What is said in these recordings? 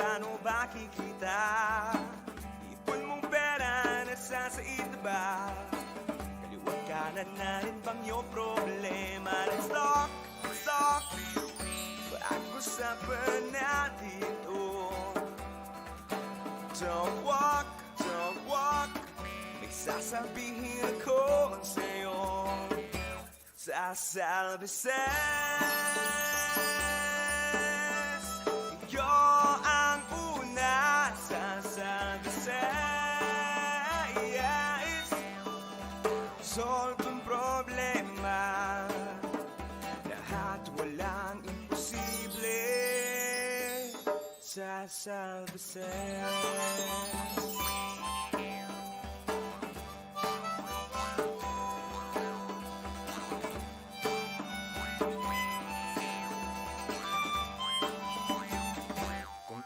paano ba kikita? Ipon mong pera, nasasaid na ba? Kaliwag kanan na rin bang yung problema? Let's talk, pag-usapan natin ito. Don't walk, may sasabihin ako sa'yo. Sa Salve Says, ikaw ang una. Sa Salve Says, solve ang problema. Lahat walang imposible. Sa Salve Says.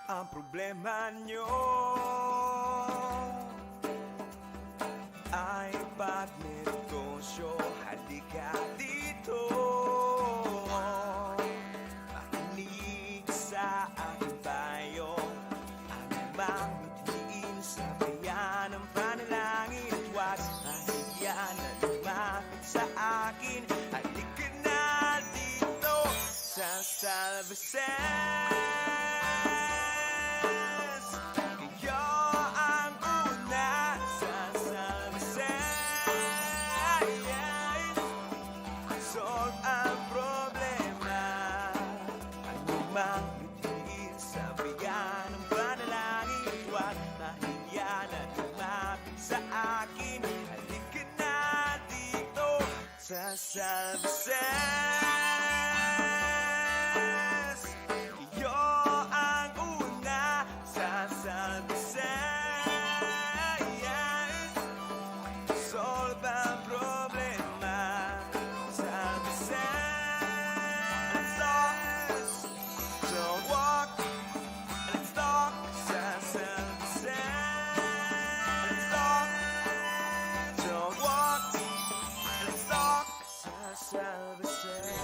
Ang problema nyo ay pagnegosyo, halika dito. Makinig sa aking payo, ang mithiin sa bayan ng panalangin. At wag mahiya na lumapit sa akin. Halika na dito sa Salve Says. Sa Salve Says, iyo ang una. Sa Salve Says, solve ang problema. Salve Says, let's talk, don't walk. Let's talk. Sa Salve Says, let's talk, don't walk. Let's talk. Salve Says.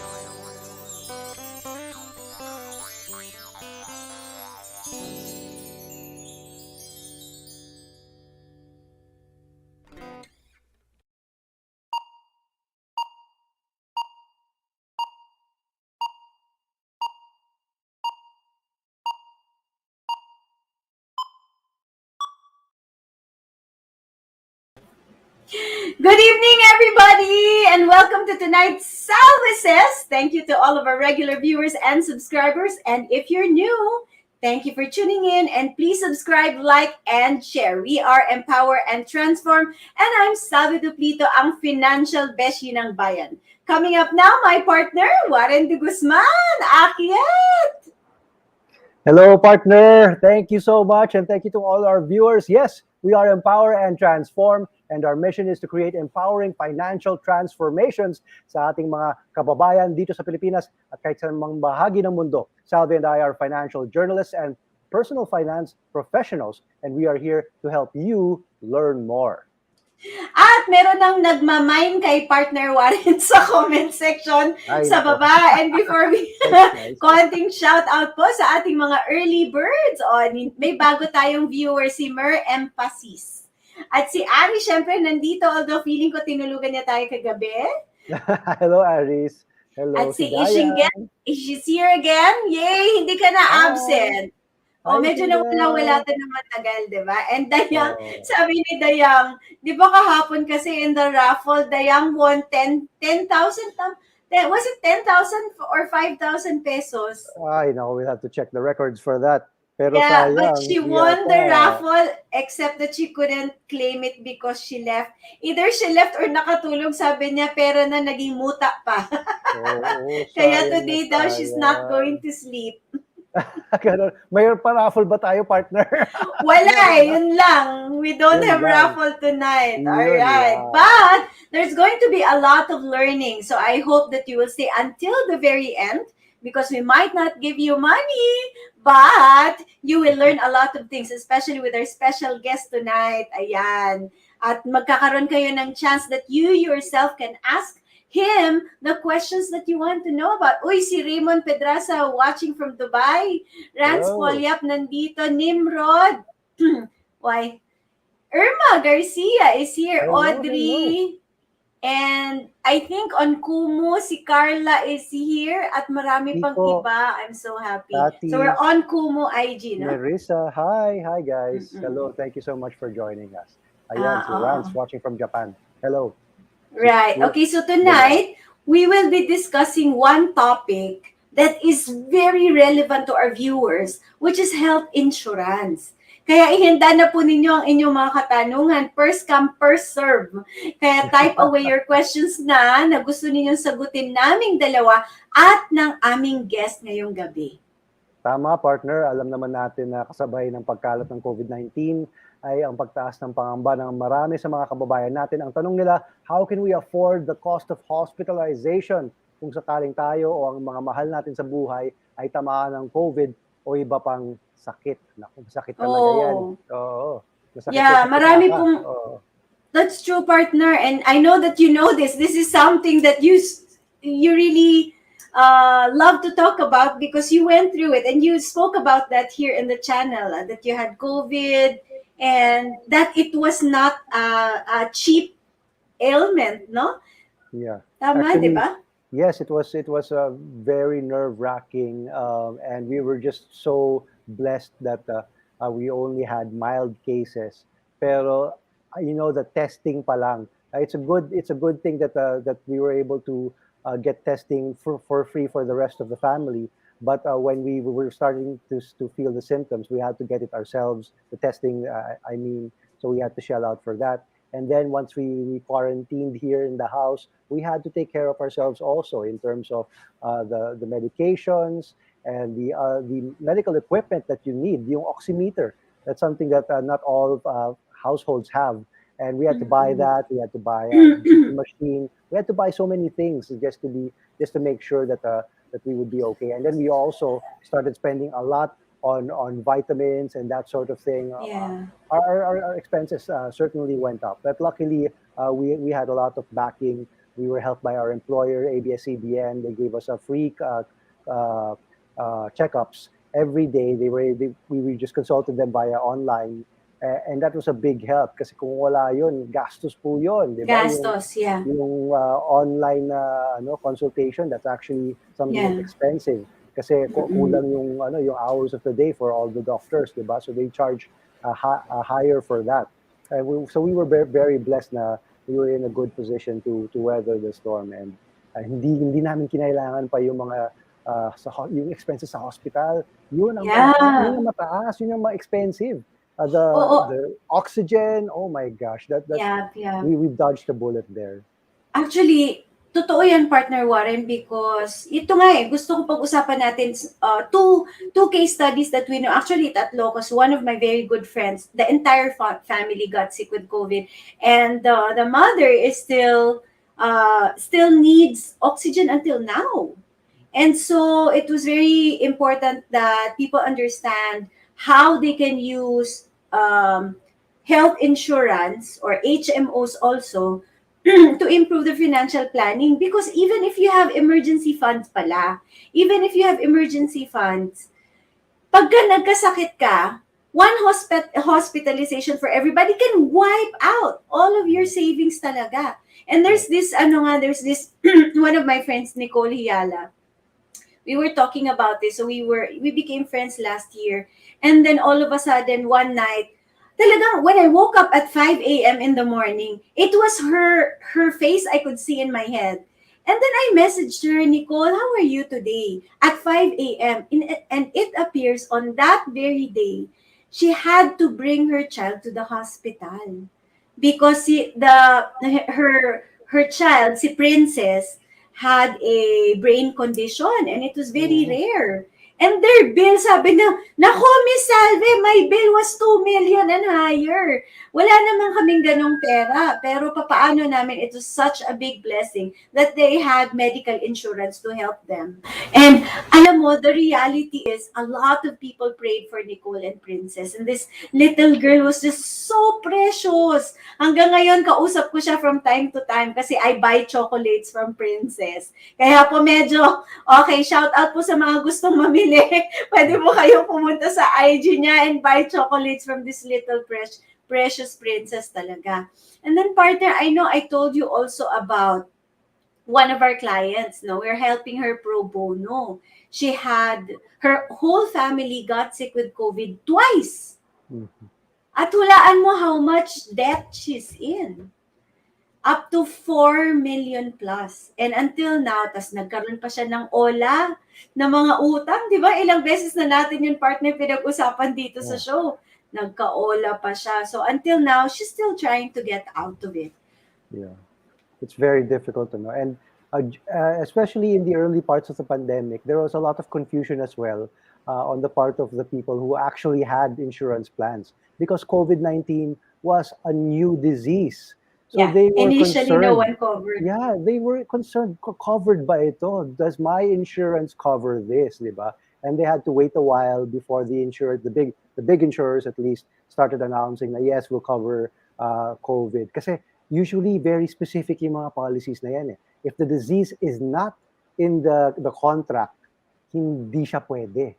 Good evening, everybody, and welcome to tonight's Salve Says. Thank you to all of our regular viewers and subscribers. And if you're new, thank you for tuning in. And please subscribe, like, and share. We are Empower and Transform. And I'm Salve Duplito, ang Financial Beshie ng Bayan. Coming up now, my partner, Warren de Guzman. Akyat! Hello, partner. Thank you so much. And thank you to all our viewers. Yes, we are Empower and Transform. And our mission is to create empowering financial transformations sa ating mga kababayan dito sa Pilipinas at kahit sa mga bahagi ng mundo. Salve and I are financial journalists and personal finance professionals, and we are here to help you learn more. At meron nang nagmamine kay partner Warren sa comment section sa baba. And before we, konting shout out po sa ating mga early birds. O, may bago tayong viewer, si Mer Emphasis. At si Ari, syempre, nandito. Although feeling ko tinulugan niya tayo kagabi. Hello, Aris. Hello, at si Ishingen, she's here again. Yay! Hindi ka na absent. Medyo nawala to na matagal, di ba? And Dayang, sabi ni Dayang, di ba kahapon kasi in the raffle, Dayang won 10,000. Was it 10,000 or 5,000 pesos? Ay, no, we'll have to check the records for that. Pero yeah, sayang, but she won the raffle, except that she couldn't claim it because she left. Either she left or nakatulog, sabi niya, pero na naging muta pa. Kaya today daw, she's not going to sleep. Mayroon pa raffle ba tayo, partner? Wala yun lang. We don't have raffle tonight. Alright. But there's going to be a lot of learning. So I hope that you will stay until the very end, because we might not give you money, but you will learn a lot of things, especially with our special guest tonight. Ayan. At magkakaroon kayo ng chance that you yourself can ask him the questions that you want to know about. Uy, si Raymond Pedraza watching from Dubai. Rans Hello. Polyap nandito. Nimrod. Why? Irma Garcia is here. Hello, Audrey. And I think on Kumu, si Carla is here at marami pang Kiko, iba. I'm so happy. Tati, So we're on Kumu IG, no? Nerissa, hi guys. Mm-mm. Hello, thank you so much for joining us. Ayan, Ah, si oo. Rance watching from Japan. Hello. Right. Okay, so tonight, we will be discussing one topic that is very relevant to our viewers, which is health insurance. Kaya ihanda na po ninyo ang inyong mga katanungan. First come, first serve. Kaya type away your questions na gusto ninyong sagutin naming dalawa at ng aming guest ngayong gabi. Tama, partner. Alam naman natin na kasabay ng pagkalat ng COVID-19 ay ang pagtaas ng pangamba ng marami sa mga kababayan natin. Ang tanong nila, how can we afford the cost of hospitalization kung sakaling tayo o ang mga mahal natin sa buhay ay tamaan ng COVID o iba pang sakit? Naku, sakit talaga yan. Oo. Masakit Yeah, sa marami ka. pong... Oo. That's true, partner. And I know that you know this. This is something that you really love to talk about because you went through it and you spoke about that here in the channel, that you had COVID and that it was not a cheap ailment, no? Yeah. Tama, di ba? Yes, it was very nerve-wracking, and we were just so blessed that we only had mild cases. Pero you know, the testing pa lang, it's a good thing that that we were able to get testing for free for the rest of the family. But when we were starting to feel the symptoms, we had to get it ourselves. The testing, I mean, so we had to shell out for that. And then once we quarantined here in the house, we had to take care of ourselves also in terms of the medications and the medical equipment that you need, yung oximeter. That's something that not all households have. And we had to buy that. We had to buy a machine. We had to buy so many things just to make sure that that we would be okay. And then we also started spending a lot on vitamins and that sort of thing. Yeah. Our expenses certainly went up, but luckily we had a lot of backing. We were helped by our employer, ABS-CBN. They gave us a free checkups every day. We just consulted them via online, and that was a big help. Kasi kung wala yun, gastos po yun, di ba? Gastos, yeah. Yung online consultation, that's actually something that's expensive. Kasi kulang yung yung hours of the day for all the doctors, di ba? So they charge higher for that. So we were very, very blessed na we were in a good position to weather the storm, and hindi namin kinailangan pa yung mga yung expenses sa hospital. Yun ang mataas, yun ang mga expensive. The oxygen, oh my gosh, we dodged the bullet there. Actually, totoo yan, partner Warren, because ito nga gusto ko pag-usapan natin two case studies that we know. Actually, tatlo, because one of my very good friends, the entire family got sick with COVID, and the mother is still needs oxygen until now. And so it was very important that people understand how they can use health insurance or HMOs also to improve the financial planning, because even if you have emergency funds even if you have emergency funds, pagka nagkasakit ka, one hospitalization for everybody can wipe out all of your savings talaga. And there's this, one of my friends, Nicole Hiala, we were talking about this. So we became friends last year. And then all of a sudden, one night, talagang when I woke up at 5 a.m. in the morning, it was her face I could see in my head. And then I messaged her, Nicole, how are you today? At 5 a.m. And it appears on that very day, she had to bring her child to the hospital because her child, si Princess, had a brain condition and it was very rare. And their bill, sabi na, nako, Miss Salve, my bill was 2 million and higher. Wala naman kaming ganong pera. Pero papaano namin, it was such a big blessing that they had medical insurance to help them. And alam mo, mo, the reality is a lot of people prayed for Nicole and Princess. And this little girl was just so precious. Hanggang ngayon, kausap ko siya from time to time kasi I buy chocolates from Princess. Kaya po medyo, okay, shout out po sa mga gustong mamili. Pwede mo kayo pumunta sa IG niya and buy chocolates from this little precious princess talaga. And then partner, I know I told you also about one of our clients. No, we're helping her pro bono. She had, her whole family got sick with COVID twice. Mhm. At hulaan mo how much debt she's in. Up to 4 million plus. And until now, tas nagkaroon pa siya ng ola ng mga utang. Di ba? Ilang beses na natin yung partner pinag-usapan dito sa show. Nagka-ola pa siya. So until now, she's still trying to get out of it. Yeah. It's very difficult to know. And especially in the early parts of the pandemic, there was a lot of confusion as well on the part of the people who actually had insurance plans because COVID-19 was a new disease. So Yeah, they were initially concerned. no one covered. Yeah, they were concerned, covered by ito. Does my insurance cover this, di ba? And they had to wait a while before the insurers, the big insurers at least, started announcing that yes, we'll cover COVID. Kasi usually very specific yung mga policies na yan eh. If the disease is not in the contract, hindi siya pwede.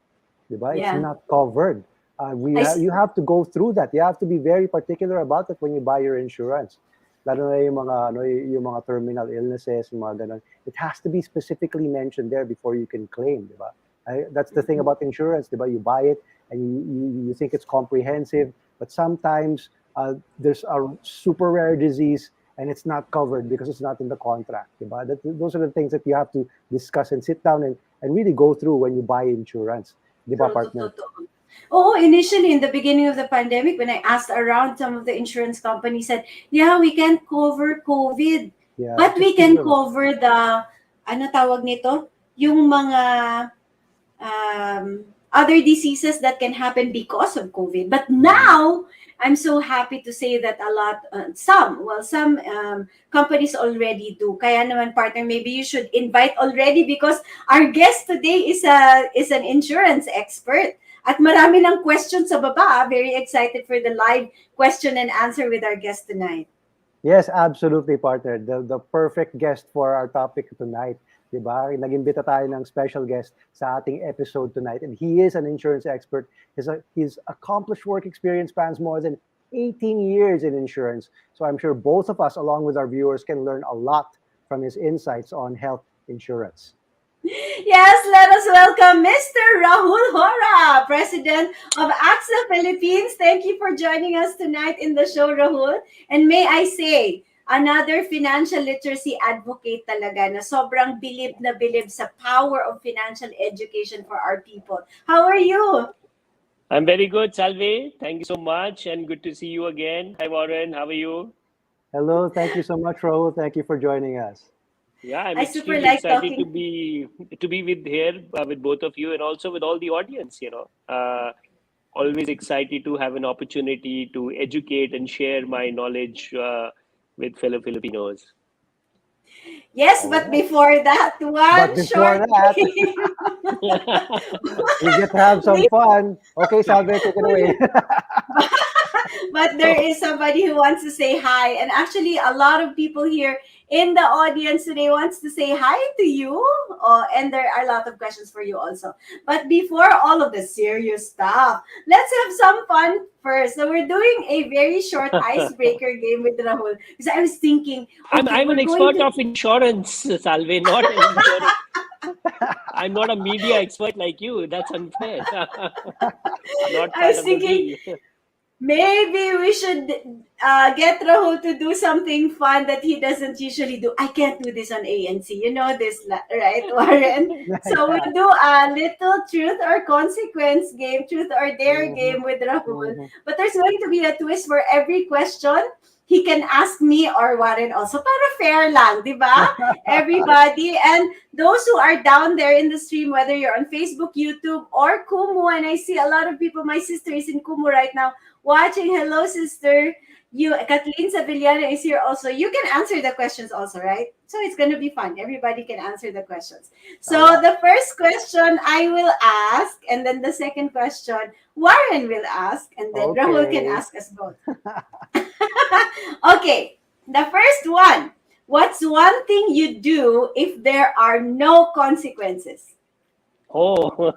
Diba? Yeah. It's not covered. You have to go through that. You have to be very particular about it when you buy your insurance. Lalo na yung mga terminal illnesses, yung mga ganun. It has to be specifically mentioned there before you can claim. Diba? That's the thing about insurance. Diba? You buy it and you think it's comprehensive, but sometimes there's a super rare disease and it's not covered because it's not in the contract. Diba? Those are the things that you have to discuss and sit down and really go through when you buy insurance. Diba, partner? Oh, initially in the beginning of the pandemic, when I asked around, some of the insurance companies said, yeah, we can't cover COVID, Yeah, but we can cover the, ano tawag nito? Yung mga other diseases that can happen because of COVID. But now, I'm so happy to say that some companies already do. Kaya naman, partner, maybe you should invite already because our guest today is an insurance expert. At marami ng questions sa baba. Very excited for the live question and answer with our guest tonight. Yes, absolutely, partner. The perfect guest for our topic tonight. Diba? Nag-imbita tayo ng special guest sa ating episode tonight. And he is an insurance expert. His accomplished work experience spans more than 18 years in insurance. So I'm sure both of us, along with our viewers, can learn a lot from his insights on health insurance. Yes, let us welcome Mr. Rahul Hora, President of AXA Philippines. Thank you for joining us tonight in the show, Rahul. And may I say, another financial literacy advocate talaga na sobrang bilib na bilib sa power of financial education for our people. How are you? I'm very good, Salve. Thank you so much and good to see you again. Hi, Warren. How are you? Hello. Thank you so much, Rahul. Thank you for joining us. Yeah, I'm I super extremely like excited talking. to be with both of you and also with all the audience. Always excited to have an opportunity to educate and share my knowledge with fellow Filipinos. Yes, but before that, we get to have some fun. Okay, Salve, take it away. But there is somebody who wants to say hi. And actually, a lot of people here in the audience today wants to say hi to you. And there are a lot of questions for you also. But before all of the serious stuff, let's have some fun first. So we're doing a very short icebreaker game with Rahul. Because I was thinking... I'm an expert of insurance, Salve, not an insurance. I'm not a media expert like you. That's unfair. I was thinking... Maybe we should get Rahul to do something fun that he doesn't usually do. I can't do this on ANC. You know this, right, Warren? So we'll do a little truth or consequence game, truth or dare game with Rahul. But there's going to be a twist for every question. He can ask me or Warren also. Para fair lang, di ba? Everybody. And those who are down there in the stream, whether you're on Facebook, YouTube, or Kumu, and I see a lot of people, my sister is in Kumu right now, watching. Hello, sister. Kathleen Sevillana is here also. You can answer the questions also, right? So it's going to be fun. Everybody can answer the questions. So the first question I will ask, and then the second question Warren will ask, and then Rahul can ask us both. Okay, the first one. What's one thing you do if there are no consequences? Oh,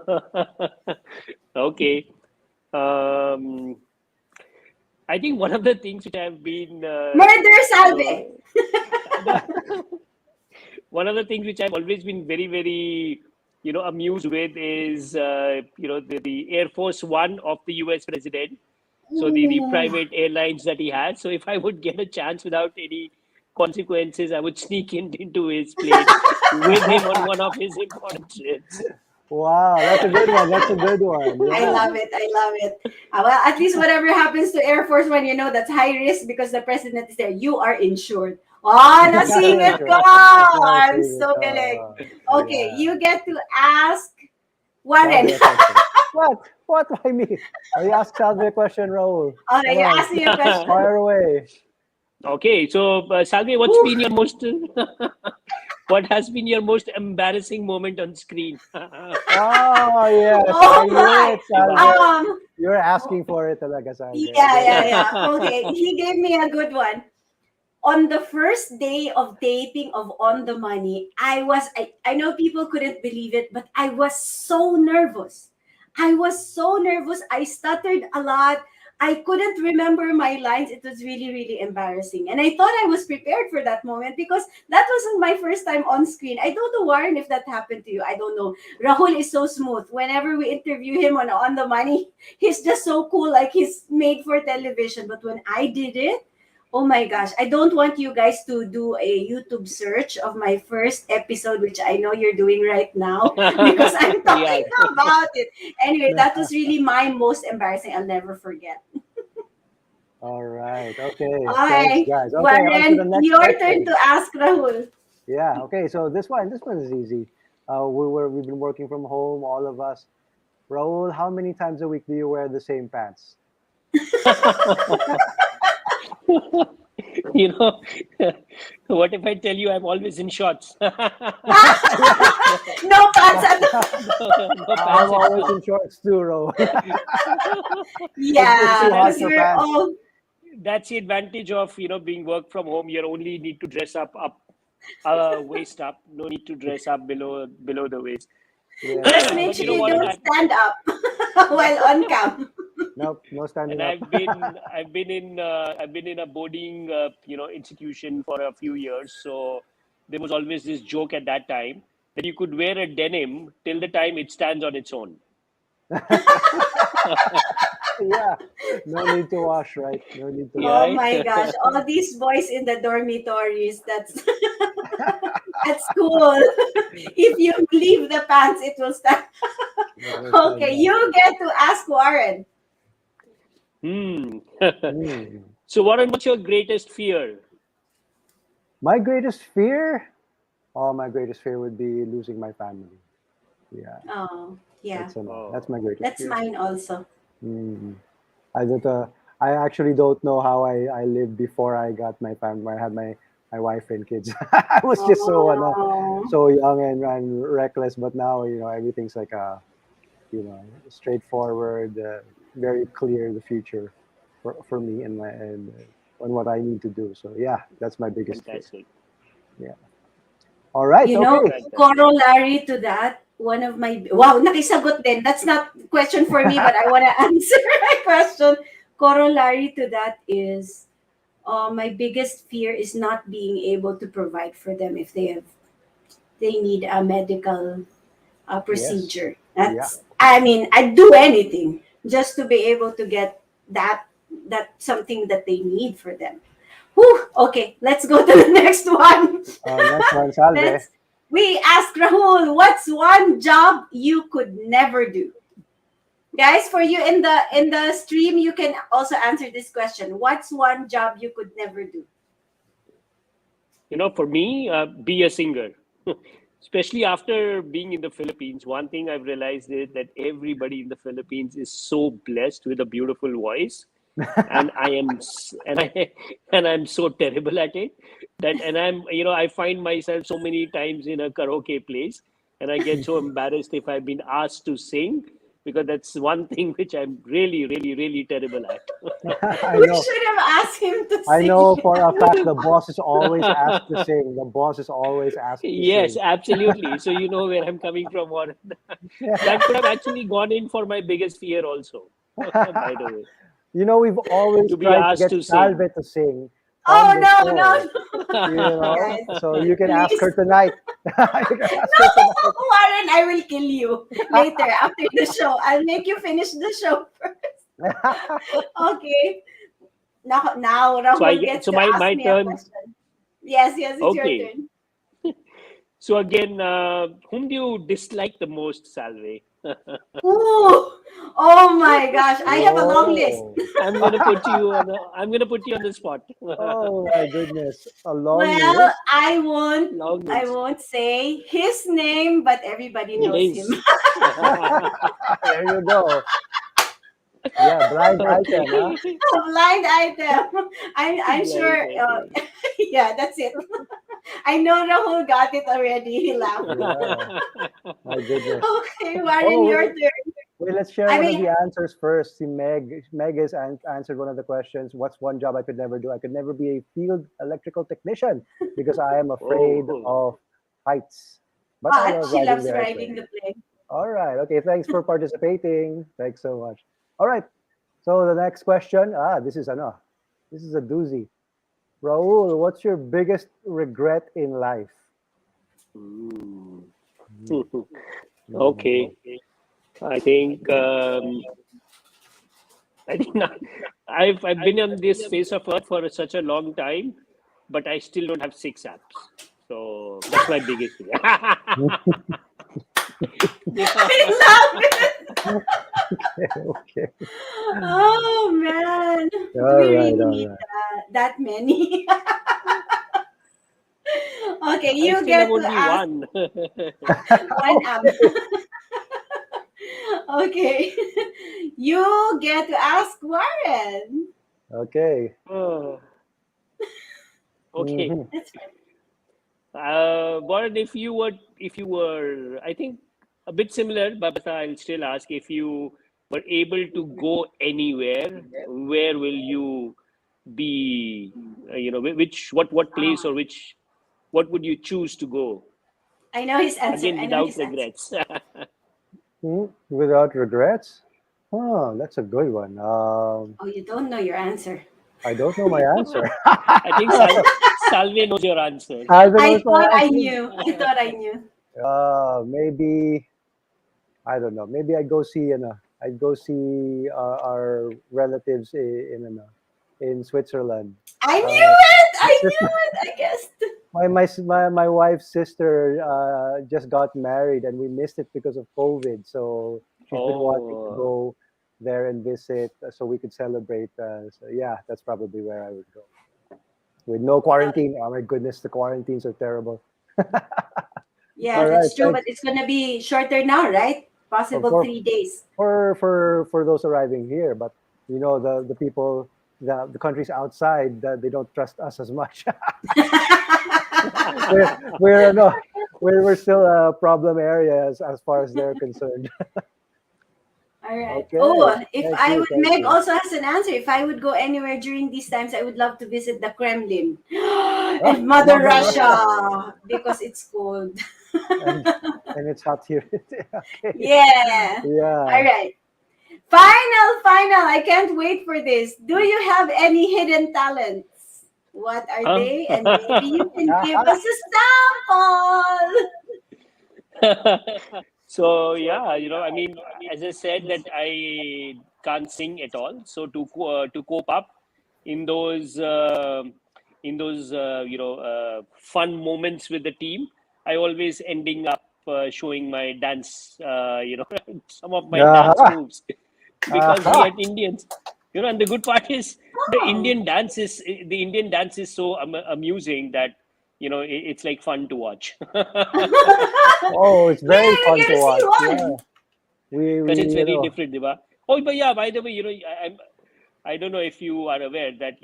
okay. I think one of the things which I've been Murder Salve. one of the things which I've always been very, very, amused with is, the Air Force One of the US president. So the private airlines that he has. So if I would get a chance without any consequences, I would sneak into his plane with him on one of his important trips. Wow, that's a good one. That's a good one. Yeah. I love it. I love it. Well, at least whatever happens to Air Force One, that's high risk because the president is there. You are insured. Oh, nasingit ko! I'm so galing. Okay, you get to ask Warren. What? What? Why me? You ask Salve a question, Rahul. Okay, you ask me a question. Fire away. Okay, so Salve, what's been your most... What has been your most embarrassing moment on screen? Oh, yes. Oh, my. You're asking for it talaga, Salve. Yeah. Okay, he gave me a good one. On the first day of taping of On the Money, I know people couldn't believe it, but I was so nervous. I stuttered a lot. I couldn't remember my lines. It was really, really embarrassing. And I thought I was prepared for that moment because that wasn't my first time on screen. I don't know, Warren, if that happened to you. I don't know. Rahul is so smooth. Whenever we interview him on the Money, he's just so cool, like he's made for television. But when I did it, oh my gosh, I don't want you guys to do a YouTube search of my first episode, which I know you're doing right now because I'm talking about it. Anyway, that was really my most embarrassing. I'll never forget. All right. Okay. All right. Thanks, guys. Okay, Warren, your turn to ask Rahul. Yeah. Okay. So this one is easy. We've been working from home, all of us. Rahul, how many times a week do you wear the same pants? What if I tell you I'm always in shorts? No pants at I'm always in shorts too, Ro. That's the advantage of being work from home. You only need to dress up waist up. No need to dress up below the waist. Yeah. Just make sure you don't stand up while on cam. Nope, no standing up. And I've been in a boarding institution for a few years. So there was always this joke at that time that you could wear a denim till the time it stands on its own. Yeah, no need to wash, right? No need to. Oh my gosh! All these boys in the dormitories. That's cool. If you leave the pants, it will stand. Okay, you get to ask Warren. So, Warren, what's your greatest fear? My greatest fear? Oh, my greatest fear would be losing my family. Yeah. Oh, yeah. That's my greatest fear. That's mine also. I actually don't know how I lived before I got my family. I had my wife and kids. I was just so young and reckless. But now, everything's like straightforward, very clear, the future for me and what I need to do. So yeah, that's my biggest fear. Yeah. All right. Corollary to that, one of my nakisagot din. That's not a question for me, but I want to answer my question. Corollary to that is my biggest fear is not being able to provide for them if they need a medical procedure. That's I mean, I'd do anything just to be able to get that something that they need for them. Whew, okay, let's go to the next one. Next one, Salve. We ask Rahul, what's one job you could never do? Guys, for you in the stream, you can also answer this question. What's one job you could never do? For me, be a singer. Especially after being in the Philippines, one thing I've realized is that everybody in the Philippines is so blessed with a beautiful voice. and I'm so terrible at it that, and I find myself so many times in a karaoke place, and I get so embarrassed if I've been asked to sing, because that's one thing which I'm really, really, really terrible at. I We know. should have asked him to I sing. know for a fact the boss is always asked to sing. The boss is always asked to Yes, sing. absolutely. So you know where I'm coming from. Or that could have actually gone in for my biggest fear also, by the way, We've always to be tried to asked get to Salve sing. to sing Oh on the no, show. no, guys, So you can ask please. her tonight. You can ask No, her tonight. Warren, I will kill you later after the show. I'll make you finish the show first. Okay. Now So Rahul gets so to my ask me a turn. question. Yes, it's your Okay. turn. So again, whom do you dislike the most, Salve? Ooh, oh my gosh, I have a long list. Whoa. I'm gonna put you on. I'm gonna put you on the spot. Oh my goodness. A long Well, list. Long I list. won't say his name, but everybody knows him. His. There you go. Yeah, blind item, huh? A blind item. I'm Blind sure. item. Yeah, that's it. I know Rahul got it already. He laughed. Yeah. My goodness. Okay, Warren, Oh, your wait, turn. wait, let's share I one of mean, the answers first. See, Meg has answered one of the questions. What's one job I could never do? I could never be a field electrical technician because I am afraid Oh. of heights. But I but love she riding loves the riding airplane. the plane. All right. Okay. Thanks for participating. Thanks so much. All right. So the next question. This is a doozy. Rahul, what's your biggest regret in life? Mm. Mhm. Okay. I think not, I've been on this face of earth for such a long time, but I still don't have 6 apps. So that's my biggest fear. I love it. Okay. Oh man, do All we right. really All need right. that many? Okay, I you still have get to only ask one. one app. Okay, you get to ask Warren. Okay. Oh, okay. Mhm. That's fine. Warren, if you were, I think a bit similar, but I'll still ask, if you were able to go anywhere, where will you be? What place, or what would you choose to go? I know his answer. Again, I know without his answer. regrets. Without regrets? Oh, that's a good one. Oh, you don't know your answer. I don't know my answer. I think Salve knows your answer. I don't know I what's my thought I answer. knew. I thought I knew. Maybe I don't know. Maybe I'd go see our relatives in Switzerland. I knew Uh, it. my I sister, knew it. I guessed. my wife's sister just got married, and we missed it because of COVID. So she's been wanting to Oh, go there and visit, so we could celebrate. So yeah, that's probably where I would go with no Well, quarantine. Oh my goodness, the quarantines are terrible. yeah, All right, that's true. But thanks. it's gonna be shorter now, right? Of Possible course, 3 days. for those arriving here, but the people, the countries outside, they don't trust us as much. we're no we're still a problem area as far as they're concerned. All right. Okay, Oh, if thank I you, would, thank Meg you. also has an answer. If I would go anywhere during these times, I would love to visit the Kremlin Ah, and Mother Mother Russia, Russia because it's cold. and and it's hot here. Okay, Yeah. All yeah. right. Final. I can't wait for this. Do you have any hidden talents? What are huh? they? And maybe you can give us a sample. So yeah, I mean, as I said, that I can't sing at all. So to cope up in those fun moments with the team, I always ending up showing my dance, some of my dance Uh-huh. moves, because we Uh-huh. are Indians, and the good part is Oh. the Indian dance is so amusing that it's like fun to watch. Oh, it's Yeah, very we fun to gotta see watch. Yeah, one. we Because it's you very know different, diba? Oh, but yeah, by the way, I don't know if you are aware that,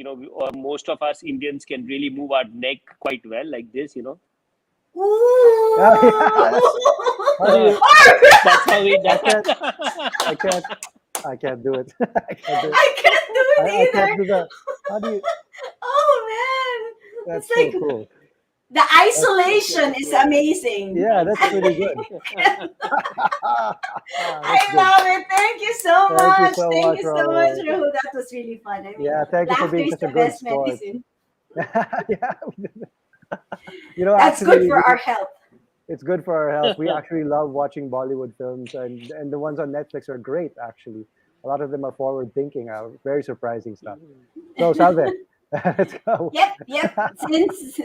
most of us Indians can really move our neck quite well like this, Yeah, how do you? That's how we I done. can't. I can't. I can't do it. I can't do it. I can't do it I can't either. do the. How do you? Oh man, it's That's so like cool. the That's isolation is amazing. yeah. That's pretty good. That's I good. love it. Thank you so Thank you much. so Thank much, you so much, Rahul. Rahul. That was really fun. I mean, Yeah, thank you for laughter being is such a the good best sport. medicine. Yeah, That's good actually, for our health. it's good for our health. We actually love watching Bollywood films, and the ones on Netflix are great. Actually, a lot of them are forward thinking, very surprising stuff. So, Salve, let's go. Yep.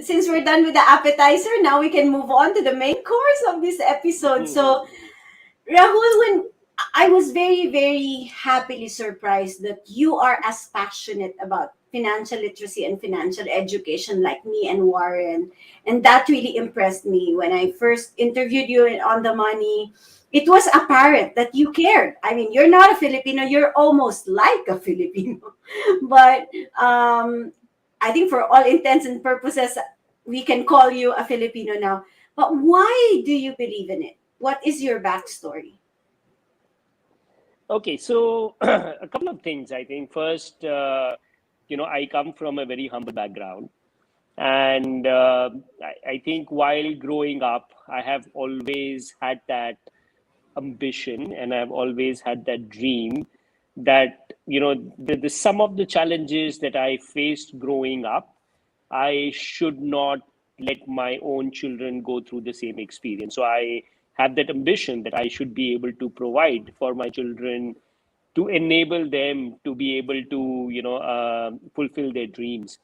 Since we're done with the appetizer, now we can move on to the main course of this episode. So, Rahul, when I was very, very happily surprised that you are as passionate about financial literacy and financial education like me and Warren. And that really impressed me when I first interviewed you in On the Money. It was apparent that you cared. I mean, you're not a Filipino, you're almost like a Filipino. But I think for all intents and purposes, we can call you a Filipino now. But why do you believe in it? What is your backstory? Okay, so a couple of things. I think first, I come from a very humble background. And I think while growing up, I have always had that ambition and I've always had that dream that, the some of the challenges that I faced growing up, I should not let my own children go through the same experience. So I have that ambition that I should be able to provide for my children to enable them to be able to, fulfill their dreams.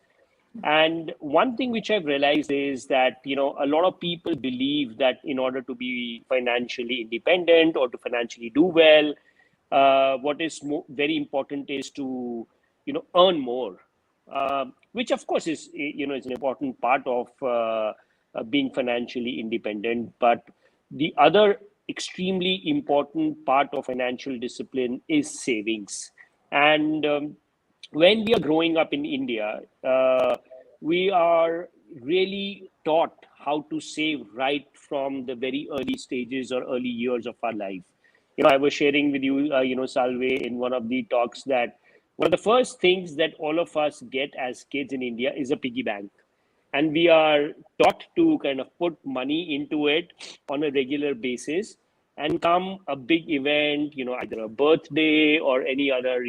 And one thing which I've realized is that, a lot of people believe that in order to be financially independent or to financially do well, what is very important is to, earn more, which of course is an important part of being financially independent. But the other extremely important part of financial discipline is savings. And when we are growing up in India, we are really taught how to save right from the very early stages or early years of our life. I was sharing with you, Salve, in one of the talks that one of the first things that all of us get as kids in India is a piggy bank. And we are taught to kind of put money into it on a regular basis. And come a big event, either a birthday or any other,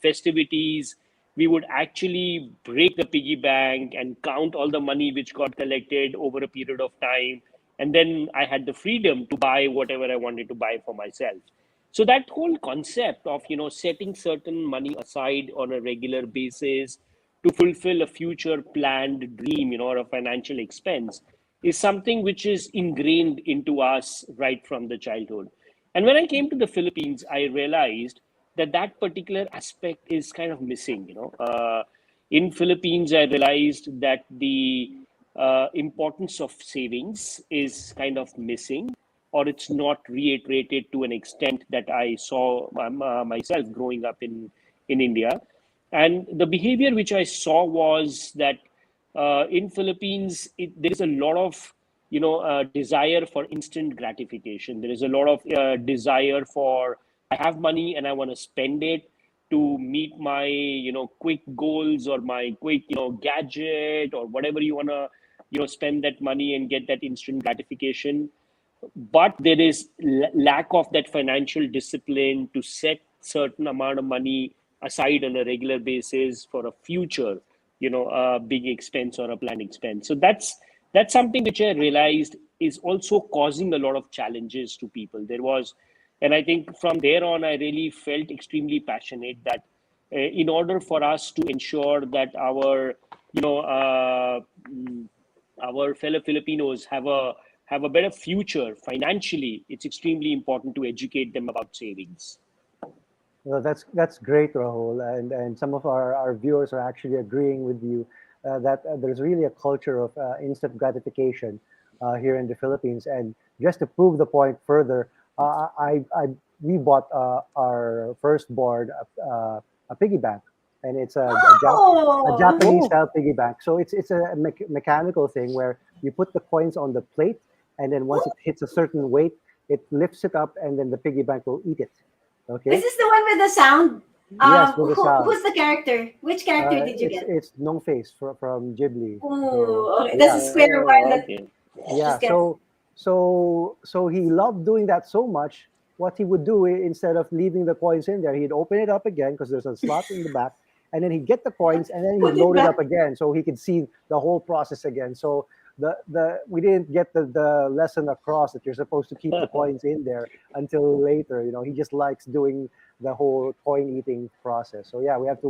festivities, we would actually break the piggy bank and count all the money which got collected over a period of time. And then I had the freedom to buy whatever I wanted to buy for myself. So that whole concept of, setting certain money aside on a regular basis to fulfill a future planned dream, or a financial expense is something which is ingrained into us right from the childhood. And when I came to the Philippines, I realized that that particular aspect is kind of missing. In Philippines, I realized that the importance of savings is kind of missing, or it's not reiterated to an extent that I saw myself growing up in India. And the behavior which I saw was that in Philippines, there is a lot of desire for instant gratification. There is a lot of desire for I have money and I want to spend it to meet my quick goals or my quick gadget or whatever you want to spend that money and get that instant gratification. But there is lack of that financial discipline to set certain amount of money aside on a regular basis for a future big expense or a planned expense. So that's something which I realized is also causing a lot of challenges to people. There was, and I think from there on I really felt extremely passionate that in order for us to ensure that you know uh, our fellow Filipinos have a better future financially, it's extremely important to educate them about savings. Well, that's great, Rahul, and some of our viewers are actually agreeing with you that there's really a culture of instant gratification here in the Philippines. And just to prove the point further, we bought our first board a piggy bank, and it's a Oh, Japanese style piggy bank. So it's a mechanical thing where you put the coins on the plate, and then once it hits a certain weight, it lifts it up, and then the piggy bank will eat it. is Okay. this the one with the sound? Yes, with the sound. Who's the character? Which character did you get? It's No Face from Ghibli. So Oh, okay. That's yeah, a square one that Okay. yeah. just gets. So he loved doing that so much. What he would do, instead of leaving the coins in there, he'd open it up again because there's a slot in the back, and then he'd get the coins, and then he'd Put it load it up back. again so he could see the whole process again. So the we didn't get the lesson across that you're supposed to keep the coins in there until later. He just likes doing the whole coin eating process. So yeah, we have to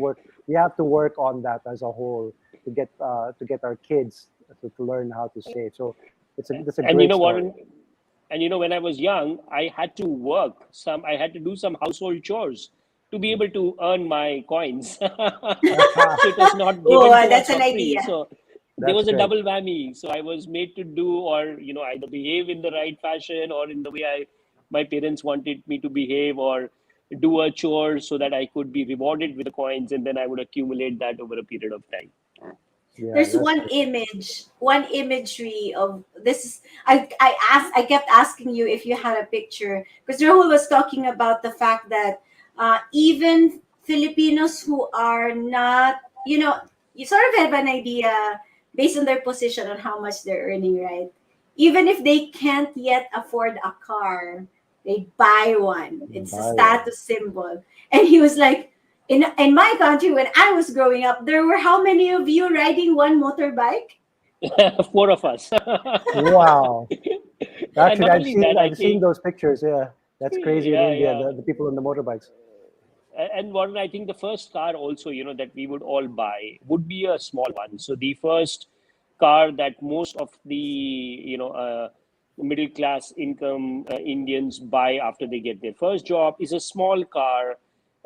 work on that as a whole to get our kids to learn how to save. So that's a And you great know, story. Warren, and when I was young, I had to I had to do some household chores to be able to earn my coins. So it was not Oh, given to that's us an for free. idea. So there That's was a great. double whammy. So I was made to do, or either behave in the right fashion or in the way my parents wanted me to behave, or do a chore so that I could be rewarded with the coins, and then I would accumulate that over a period of time. Yeah, There's that's one great. image, one imagery of this. I kept asking you if you had a picture because Rahul was talking about the fact that even Filipinos who are not, you sort of have an idea based on their position on how much they're earning, right? Even if they can't yet afford a car, they buy one. It's a Buy one. status symbol. And he was like, in my country, when I was growing up, there were how many of you riding one motorbike? Four of us. Wow. And Actually, not only that, I I've seen think, those pictures. Yeah, that's crazy in yeah, India. yeah. The people on the motorbikes. And Warren, I think the first car also, that we would all buy would be a small one. So the first car that most of the, middle class income Indians buy after they get their first job is a small car,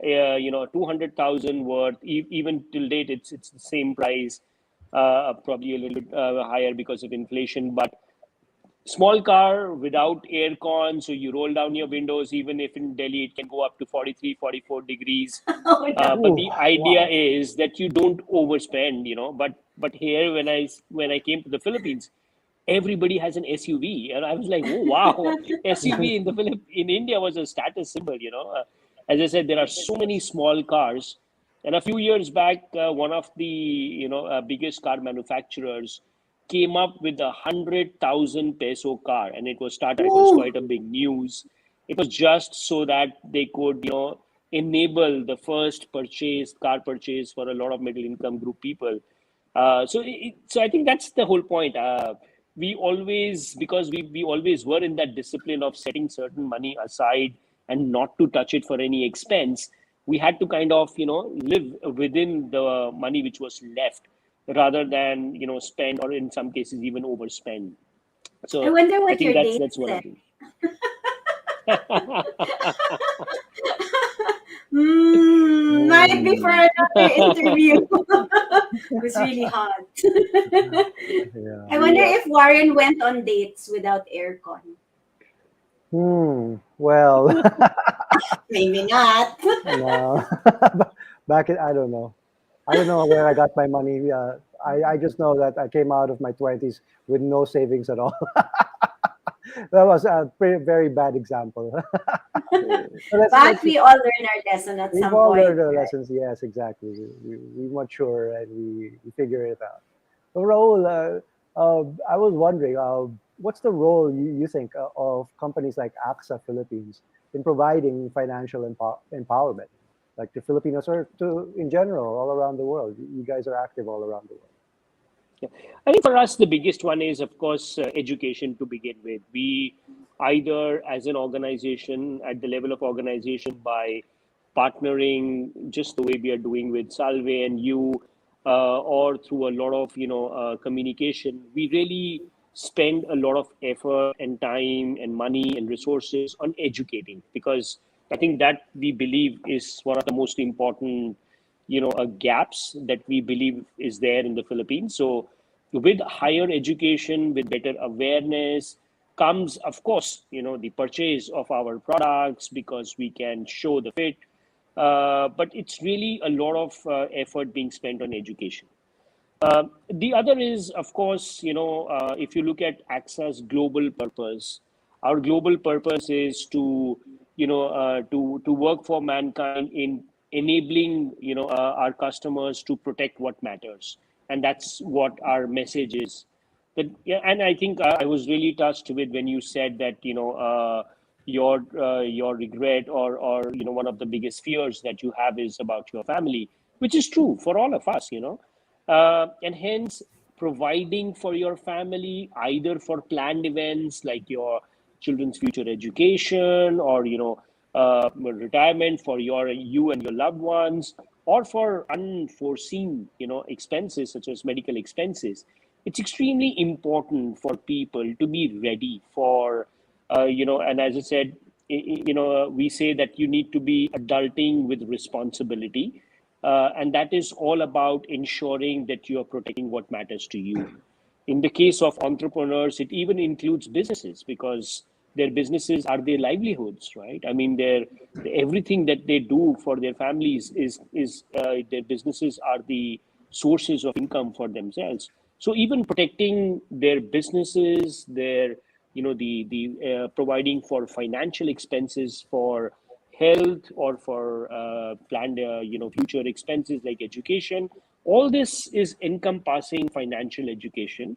200,000 worth. Even till date, it's the same price, probably a little bit higher because of inflation, but small car without air con, so you roll down your windows. Even if in Delhi it can go up to 43, 44 degrees, Oh no. but Ooh, the idea wow. is that you don't overspend, but here, when I came to the Philippines, everybody has an SUV, and I was like, oh wow. SUV in India was a status symbol. As I said, there are so many small cars, and a few years back, one of the biggest car manufacturers came up with 100,000 peso car, and it was Tata. It was Ooh. quite a big news. It was just so that they could, enable the first car purchase for a lot of middle income group people. So I think that's the whole point. We always, because we always were in that discipline of setting certain money aside and not to touch it for any expense. We had to kind of, live within the money which was left, rather than, spend, or in some cases even overspend. I So wonder I what think your that's date that's one said. of the. Might be for Hmm. another interview. It was really hot. Yeah. I wonder Yeah. if Warren went on dates without aircon. Well, Maybe not. no. I don't know. I don't know where I got my money. I just know that I came out of my 20s with no savings at all. That was a very bad example. So But we all learn our lesson at we've some all point, learned our right? lessons. Yes, exactly. We mature and we figure it out. So Raul, I was wondering, what's the role you think of companies like AXA Philippines in providing financial empowerment, like to Filipinos or to in general all around the world? You guys are active all around the world. Yeah. I think for us, the biggest one is, of course, education to begin with. We either, as an organization, at the level of organization, by partnering just the way we are doing with Salve and you, or through a lot of communication, we really spend a lot of effort and time and money and resources on educating, because I think that we believe is one of the most important gaps that we believe is there in the Philippines. So with higher education, with better awareness, comes, of course, the purchase of our products, because we can show the fit. but it's really a lot of effort being spent on education. The other is, of course, if you look at AXA's global purpose, our global purpose is to, to work for mankind in enabling, our customers to protect what matters, and that's what our message is. But yeah, and I think I was really touched with when you said that, your regret or one of the biggest fears that you have is about your family, which is true for all of us, and hence providing for your family either for planned events like your children's future education or retirement for you and your loved ones, or for unforeseen expenses such as medical expenses. It's extremely important for people to be ready for and as I said, we say that you need to be adulting with responsibility, and that is all about ensuring that you are protecting what matters to you. In the case of entrepreneurs, it even includes businesses, because their businesses are their livelihoods, right? I mean, everything that they do for their families is their businesses are the sources of income for themselves. So even protecting their businesses, their the providing for financial expenses for health or for planned future expenses like education, all this is encompassing financial education.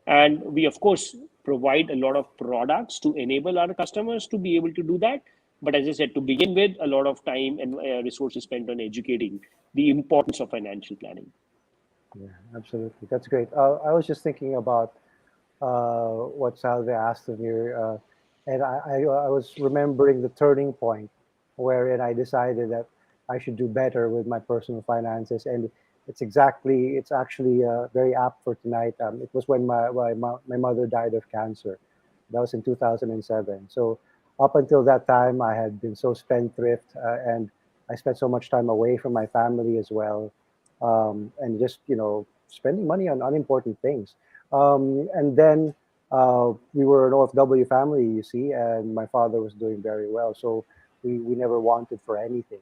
And we of course provide a lot of products to enable our customers to be able to do that. But as I said, to begin with, a lot of time and resources spent on educating the importance of financial planning. Yeah, absolutely. That's great. I was just thinking about what Salve asked of me, and I was remembering the turning point wherein I decided that I should do better with my personal finances, and it's actually very apt for tonight. It was when my mother died of cancer. That was in 2007. So up until that time, I had been so spendthrift, and I spent so much time away from my family as well, and just spending money on unimportant things. And then we were an OFW family, you see, and my father was doing very well, so we never wanted for anything.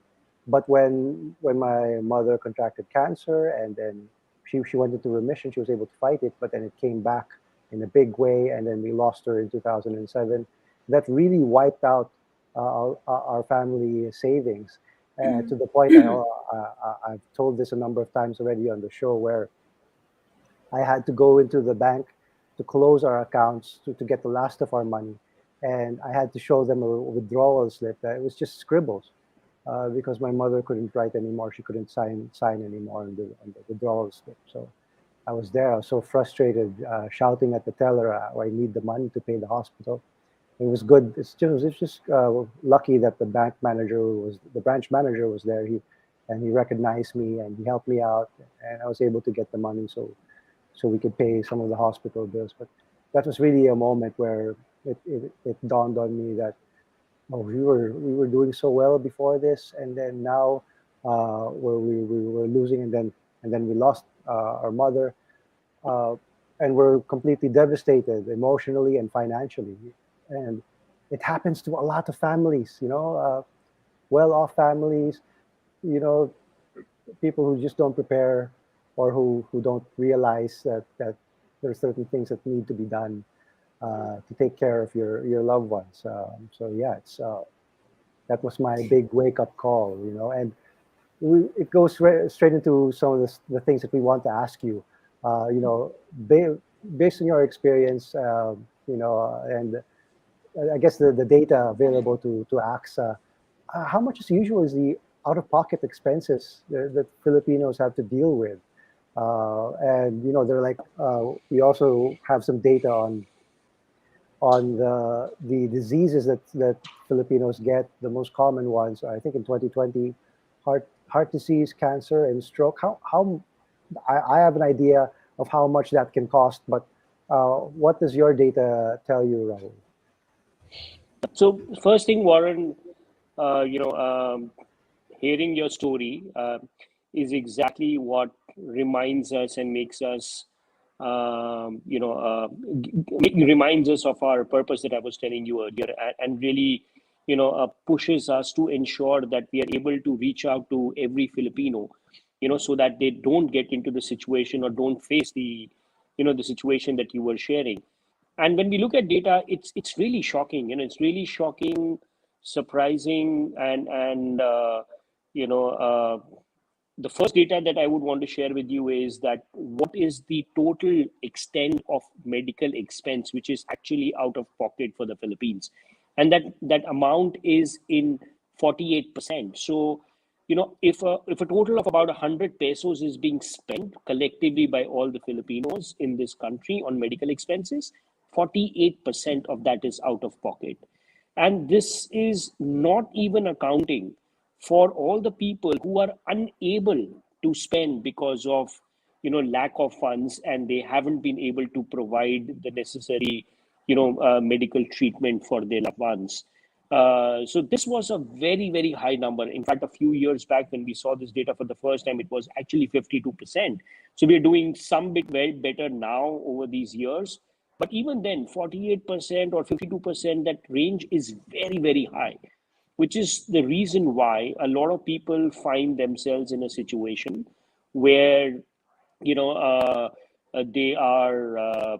But when my mother contracted cancer, and then she went into remission, she was able to fight it, but then it came back in a big way, and then we lost her in 2007. That really wiped out our family savings, to the point I've told this a number of times already on the show, where I had to go into the bank to close our accounts to get the last of our money. And I had to show them a withdrawal slip. It was just scribbles, because my mother couldn't write anymore. She couldn't sign anymore on the withdrawal slip. So I was there. I was so frustrated, shouting at the teller, I need the money to pay the hospital. It was good. It's just lucky that the branch manager was there. He recognized me and he helped me out, and I was able to get the money so we could pay some of the hospital bills. But that was really a moment where it dawned on me that, oh, we were doing so well before this, and then now where we were losing, and then we lost our mother, and we're completely devastated emotionally and financially. And it happens to a lot of families, well-off families, people who just don't prepare, or who don't realize that there are certain things that need to be done to take care of your loved ones. So yeah, that was my big wake-up call, and it goes straight into some of the things that we want to ask you, based on your experience, and I guess the data available to AXA, how much is usual is the out-of-pocket expenses that Filipinos have to deal with? And they're like, we also have some data on the diseases that Filipinos get. The most common ones, I think in 2020, heart disease, cancer, and stroke. How I have an idea of how much that can cost, but what does your data tell you, Rahul? So first thing, Warren, hearing your story is exactly what reminds us and makes us, reminds us of our purpose that I was telling you earlier, and really pushes us to ensure that we are able to reach out to every Filipino, so that they don't get into the situation or don't face the situation that you were sharing. And when we look at data, it's really shocking. It's really shocking, surprising, and the first data that I would want to share with you is that what is the total extent of medical expense which is actually out of pocket for the Philippines, and that amount is in 48%. So if a total of about 100 pesos is being spent collectively by all the Filipinos in this country on medical expenses, 48% of that is out of pocket. And this is not even accounting for all the people who are unable to spend because of lack of funds, and they haven't been able to provide the necessary medical treatment for their loved ones. So this was a very, very high number. In fact, a few years back when we saw this data for the first time, it was actually 52%. So we're doing some bit very better now over these years. But even then, 48% or 52%, that range is very, very high, which is the reason why a lot of people find themselves in a situation where they are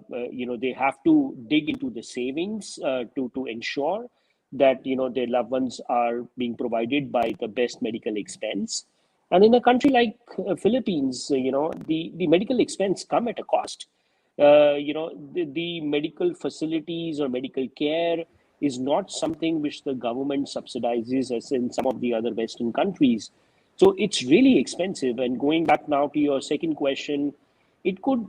they have to dig into the savings to ensure that their loved ones are being provided by the best medical expense. And in a country like Philippines, the medical expense come at a cost. The medical facilities or medical care is not something which the government subsidizes as in some of the other Western countries. So it's really expensive. And going back now to your second question, it could,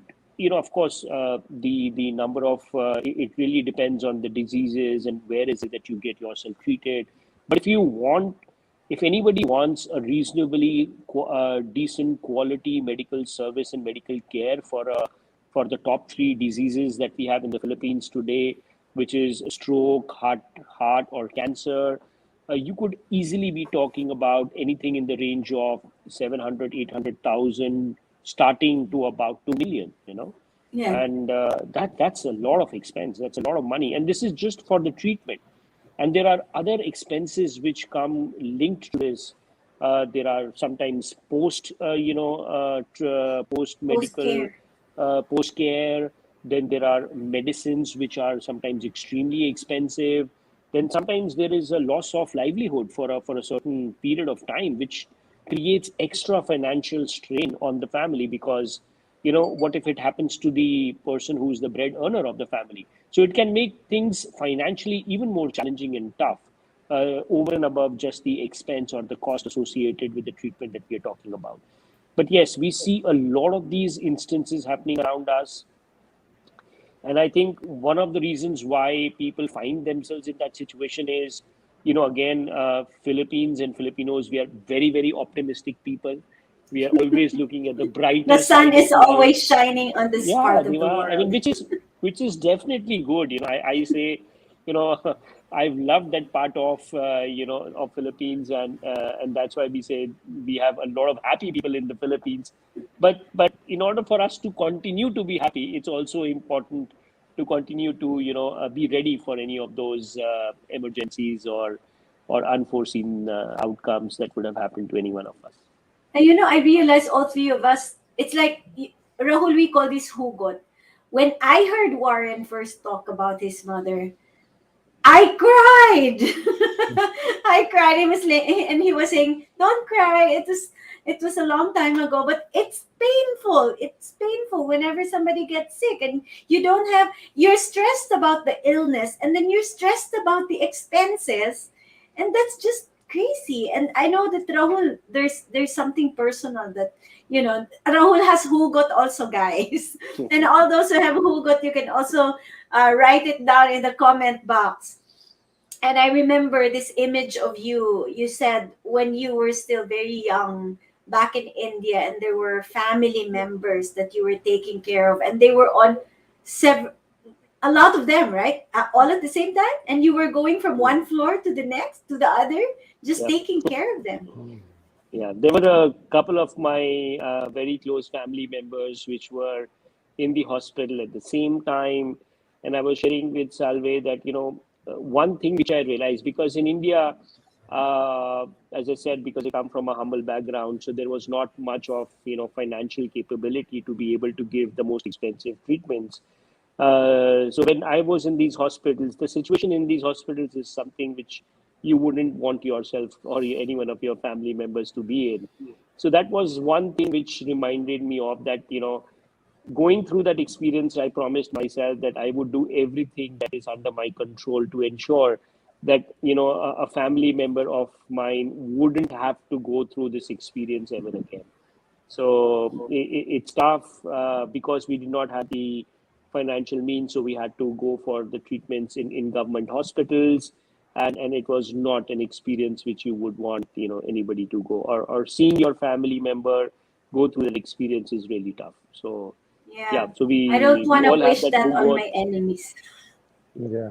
of course, the number of, it really depends on the diseases and where is it that you get yourself treated. But if anybody wants a reasonably decent quality medical service and medical care for the top three diseases that we have in the Philippines today, which is stroke, heart or cancer, you could easily be talking about anything in the range of 700, 800,000, starting to about 2 million, Yeah. and that's a lot of expense. That's a lot of money. And this is just for the treatment. And there are other expenses which come linked to this. There are sometimes post-medical, Post-care. post-care. Then there are medicines which are sometimes extremely expensive. Then sometimes there is a loss of livelihood for a certain period of time, which creates extra financial strain on the family, because what if it happens to the person who's the bread earner of the family? So it can make things financially even more challenging and tough, over and above just the expense or the cost associated with the treatment that we are talking about. But yes, we see a lot of these instances happening around us. And I think one of the reasons why people find themselves in that situation is, again, Philippines and Filipinos, we are very, very optimistic people. We are always looking at the brighter The sun side is of life. always shining on this Yeah, part of the I mean, world. which is definitely good. I say, I've loved that part of of Philippines, and that's why we say we have a lot of happy people in the Philippines. But in order for us to continue to be happy, it's also important to continue to be ready for any of those emergencies or unforeseen outcomes that would have happened to any one of us. And I realized all three of us, it's like, Rahul, we call this hugot. When I heard Warren first talk about his mother, I cried. I cried. And he was saying, "Don't cry. It was a long time ago, but it's painful. It's painful whenever somebody gets sick, and you're stressed about the illness, and then you're stressed about the expenses, and that's just crazy." And I know that Rahul, there's something personal that Rahul has hugot also, guys. And all those who have hugot, you can also write it down in the comment box. And I remember this image of you. You said when you were still very young back in India, and there were family members that you were taking care of, and they were on a lot of them, right? All at the same time, and you were going from one floor to the next to the other, just Yeah. taking care of them. Yeah, there were a couple of my very close family members which were in the hospital at the same time. And I was sharing with Salve that, one thing which I realized, because in India, as I said, because I come from a humble background, so there was not much of financial capability to be able to give the most expensive treatments. So when I was in these hospitals, the situation in these hospitals is something which you wouldn't want yourself or any one of your family members to be in. So that was one thing which reminded me of that, going through that experience, I promised myself that I would do everything that is under my control to ensure that, a family member of mine wouldn't have to go through this experience ever again. So it's tough because we did not have the financial means, so we had to go for the treatments in government hospitals, and it was not an experience which you would want anybody to go, or seeing your family member go through that experience is really tough. So yeah, Yeah. so I don't we want to all have wish that that who on got my enemies. Yeah.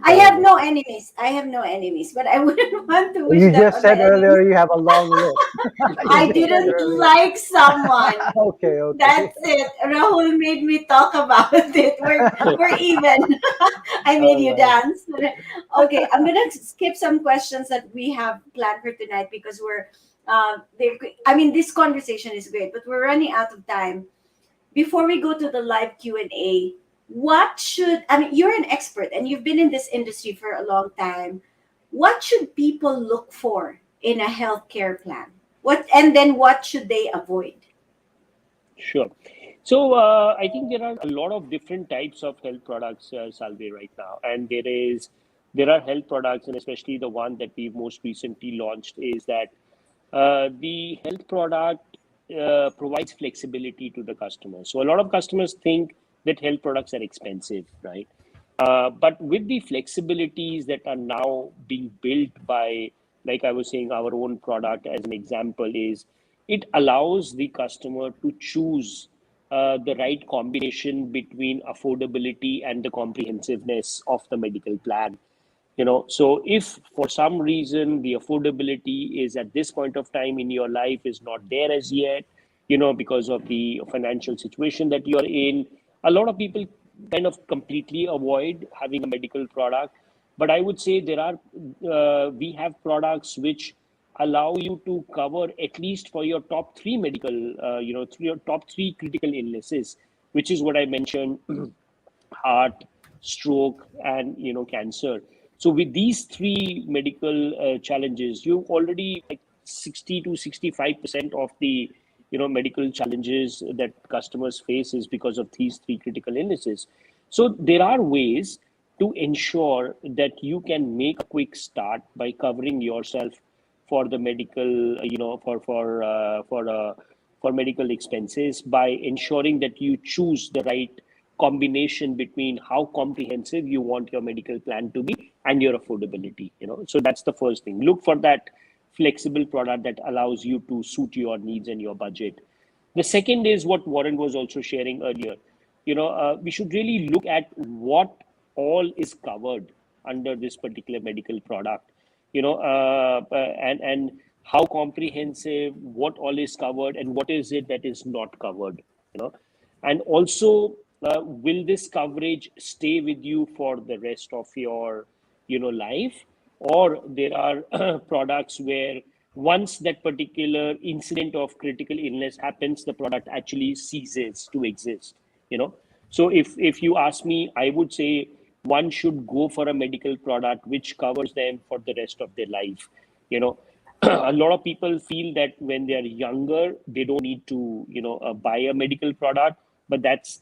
I have no enemies. I have no enemies, but I wouldn't want to wish You that just on my said earlier enemies. you have a long list. You I just said didn't earlier. like someone. Okay, okay. That's it. Rahul made me talk about it. We're even. I made All you right. dance. Okay, I'm gonna skip some questions that we have planned for tonight because I mean, this conversation is great, but we're running out of time. Before we go to the live Q&A, I mean, you're an expert and you've been in this industry for a long time. What should people look for in a healthcare plan? And then what should they avoid? Sure. So I think there are a lot of different types of health products, Salve, right now, and there are health products, and especially the one that we've most recently launched is that the health product provides flexibility to the customer. So a lot of customers think that health products are expensive, right? But with the flexibilities that are now being built by, like I was saying, our own product as an example, is it allows the customer to choose the right combination between affordability and the comprehensiveness of the medical plan. So if for some reason the affordability is at this point of time in your life is not there as yet, because of the financial situation that you're in, a lot of people kind of completely avoid having a medical product. But I would say we have products which allow you to cover at least for your top three medical, your top three critical illnesses, which is what I mentioned: heart, stroke, and cancer. So with these three medical challenges, you already like 60 to 65% of the medical challenges that customers face is because of these three critical illnesses. So there are ways to ensure that you can make a quick start by covering yourself for the medical, for medical expenses, by ensuring that you choose the right combination between how comprehensive you want your medical plan to be and your affordability. So that's the first thing. Look for that flexible product that allows you to suit your needs and your budget. The second is what Warren was also sharing earlier. We should really look at what all is covered under this particular medical product. And how comprehensive, what all is covered, and what is it that is not covered. And also, will this coverage stay with you for the rest of your life, or there are products where once that particular incident of critical illness happens, the product actually ceases to exist. So if you ask me, I would say one should go for a medical product which covers them for the rest of their life. A lot of people feel that when they are younger they don't need to buy a medical product, but that's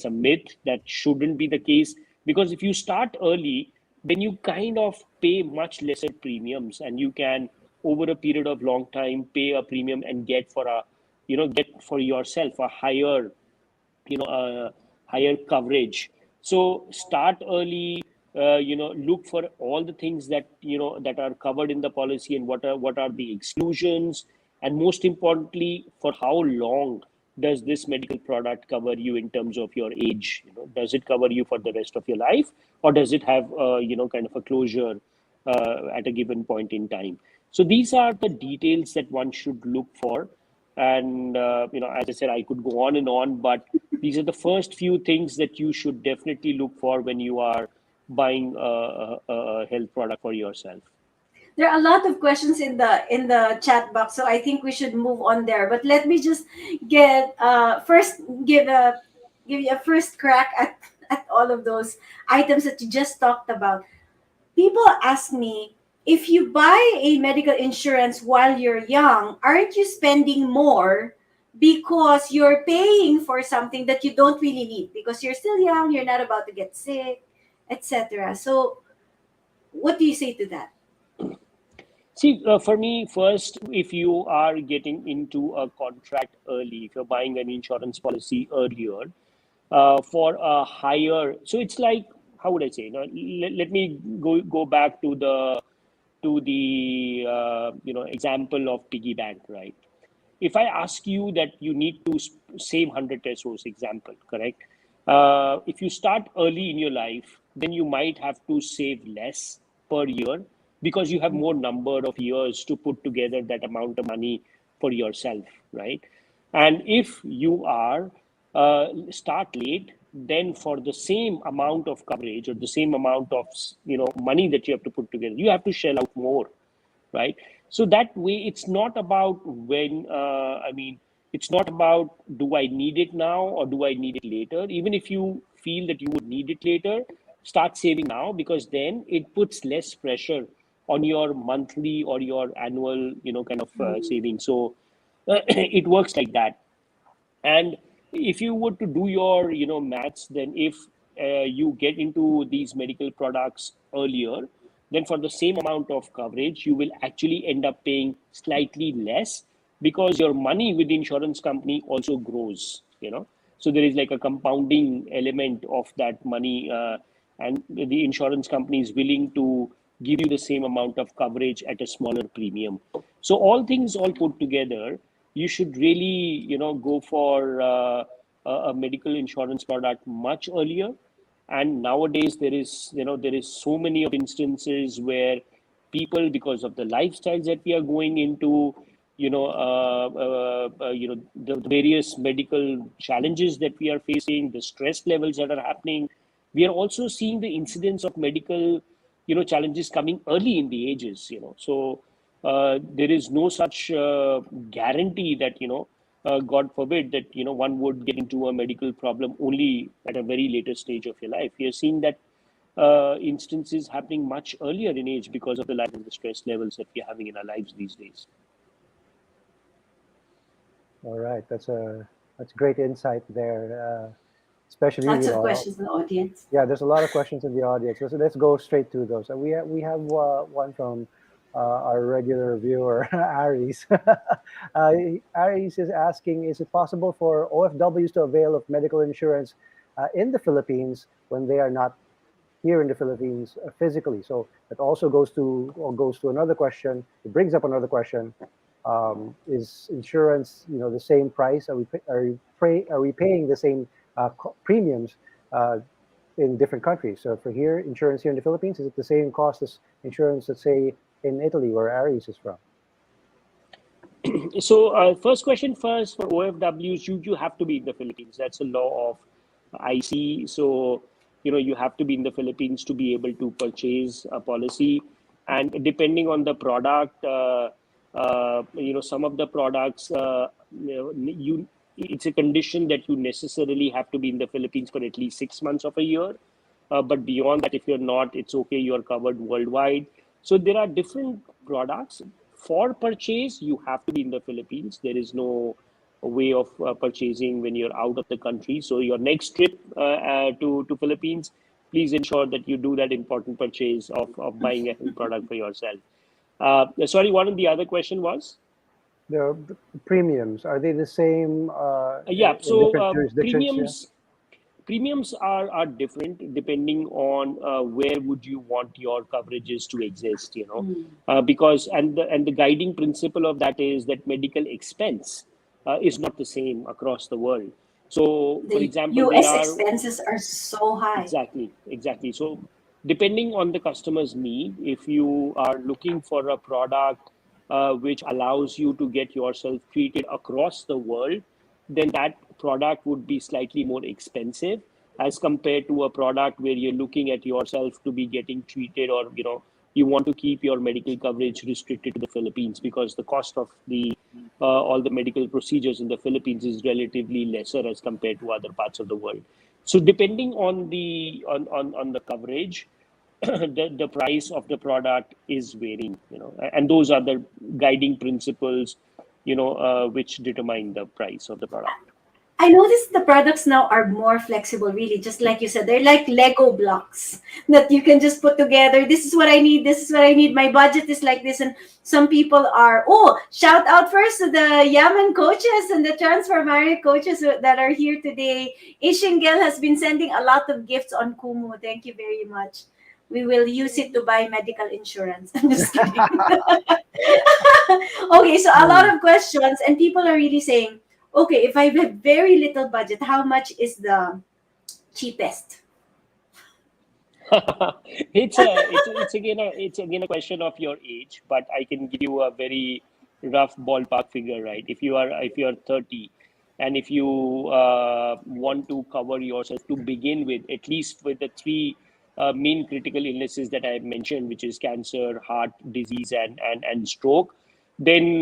a myth. That shouldn't be the case, because if you start early, then you kind of pay much lesser premiums, and you can over a period of long time pay a premium and get for yourself a higher higher coverage. So start early. Look for all the things that that are covered in the policy, and what are the exclusions, and most importantly, for how long does this medical product cover you in terms of your age. Does it cover you for the rest of your life, or does it have kind of a closure at a given point in time? So these are the details that one should look for. And as I said, I could go on and on, but these are the first few things that you should definitely look for when you are buying a health product for yourself. There are a lot of questions in the chat box, so I think we should move on there. But let me just get first give you a first crack at all of those items that you just talked about. People ask me, if you buy a medical insurance while you're young, aren't you spending more because you're paying for something that you don't really need because you're still young, you're not about to get sick, etc. So, what do you say to that? See, for me, first, if you are getting into a contract early, if you're buying an insurance policy earlier, for a higher, so it's like, how would I say? Let me go back to the example of piggy bank, right? If I ask you that you need to save 100 pesos, example, correct? If you start early in your life, then you might have to save less per year because you have more number of years to put together that amount of money for yourself, right? And if you are start late, then for the same amount of coverage or the same amount of money that you have to put together, you have to shell out more, right? So that way, it's not about when, it's not about do I need it now or do I need it later. Even if you feel that you would need it later, start saving now, because then it puts less pressure on your monthly or your annual, kind of saving. So it works like that. And if you were to do your maths, then if you get into these medical products earlier, then for the same amount of coverage you will actually end up paying slightly less, because your money with the insurance company also grows, so there is like a compounding element of that money, and the insurance company is willing to give you the same amount of coverage at a smaller premium. So all things all put together, you should really go for a medical insurance product much earlier. And nowadays there is so many of instances where people, because of the lifestyles that we are going into, the various medical challenges that we are facing, the stress levels that are happening, we are also seeing the incidence of medical challenges coming early in the ages. So there is no such guarantee that God forbid that one would get into a medical problem only at a very later stage of your life. We are seeing that instances happening much earlier in age because of the life and the stress levels that we are having in our lives these days. All right, that's great insight there. Especially, Lots of questions in the audience. yeah, there's a lot of questions in the audience. So let's go straight to those. We have one from our regular viewer, Aries. Aries is asking, is it possible for OFWs to avail of medical insurance in the Philippines when they are not here in the Philippines physically? So that also goes to another question. It brings up another question. Is insurance, the same price? Are we paying the same premiums in different countries? So for here, insurance here in the Philippines, is it the same cost as insurance, let's say, in Italy, where Aries is from? So first question first, for OFWs, you have to be in the Philippines. That's a law of IC. So you have to be in the Philippines to be able to purchase a policy. And depending on the product, some of the products, it's a condition that you necessarily have to be in the Philippines for at least 6 months of a year. But beyond that, if you're not, it's okay. You're covered worldwide. So there are different products. For purchase, you have to be in the Philippines. There is no way of purchasing when you're out of the country. So your next trip to Philippines, please ensure that you do that important purchase of buying a health product for yourself. Sorry, one of the other question was? The premiums, are they the same Yeah, in so different jurisdictions? premiums are different depending on where would you want your coverages to exist, because and the guiding principle of that is that medical expense is not the same across the world. So, for The example, there US are expenses are so high. Exactly. So, depending on the customer's need, if you are looking for a product which allows you to get yourself treated across the world, then that product would be slightly more expensive. as compared to a product where you're looking at yourself to be getting treated, or you want to keep your medical coverage restricted to the Philippines, because the cost of the all the medical procedures in the Philippines is relatively lesser as compared to other parts of the world. So depending on the coverage, the price of the product is varying, and those are the guiding principles, which determine the price of the product. I noticed the products now are more flexible, really. Just like you said, they're like Lego blocks that you can just put together. This is what I need. This is what I need. My budget is like this. And some people are, oh, shout out first to the Yaman coaches and the Transformary coaches that are here today. Ishingel has been sending a lot of gifts on Kumu. Thank you very much. We will use it to buy medical insurance. I'm just kidding. Okay, so a lot of questions, and people are really saying, okay, if I have very little budget, how much is the cheapest? It's again a question of your age, but I can give you a very rough ballpark figure, right? If you are 30, and if you want to cover yourself to begin with, at least with the three main critical illnesses that I have mentioned, which is cancer, heart disease, and stroke, then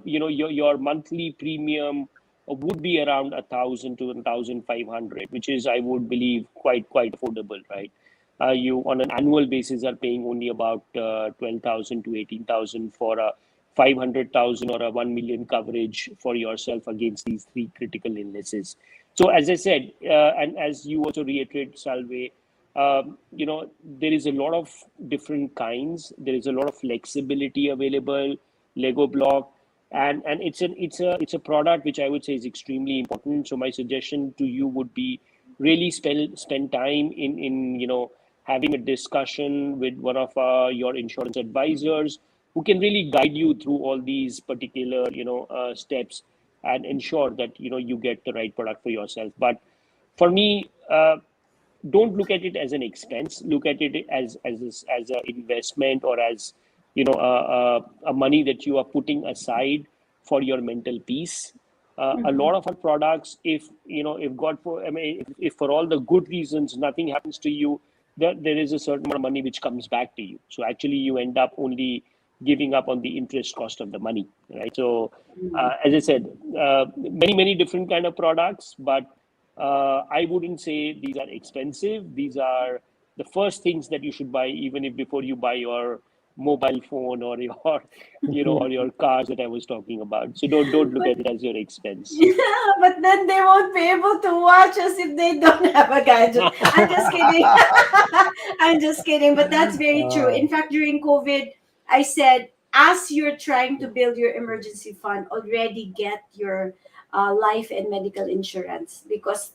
your monthly premium would be around 1,000 to 1,500, which is, I would believe, quite affordable, right? You on an annual basis are paying only about 12,000 to 18,000 for a 500,000 or a 1 million coverage for yourself against these three critical illnesses. So as I said, and as you also reiterate, Salve, there is a lot of different kinds. There is a lot of flexibility available, Lego block, and it's a product which I would say is extremely important. So my suggestion to you would be really spend time in having a discussion with one of your insurance advisors, who can really guide you through all these particular steps, and ensure that you get the right product for yourself. But for me, don't look at it as an expense. Look at it as an investment, or as a money that you are putting aside for your mental peace. A lot of our products, if for all the good reasons nothing happens to you, there is a certain amount of money which comes back to you. So actually you end up only giving up on the interest cost of the money, right? So as I said, many different kind of products, but I wouldn't say these are expensive. These are the first things that you should buy, even if before you buy your mobile phone or your or your cars that I was talking about. So don't look at it as your expense. Yeah, but then they won't be able to watch us if they don't have a gadget. I'm just kidding. I'm just kidding. But that's very true. In fact, during COVID, I said, as you're trying to build your emergency fund, already get your life and medical insurance, because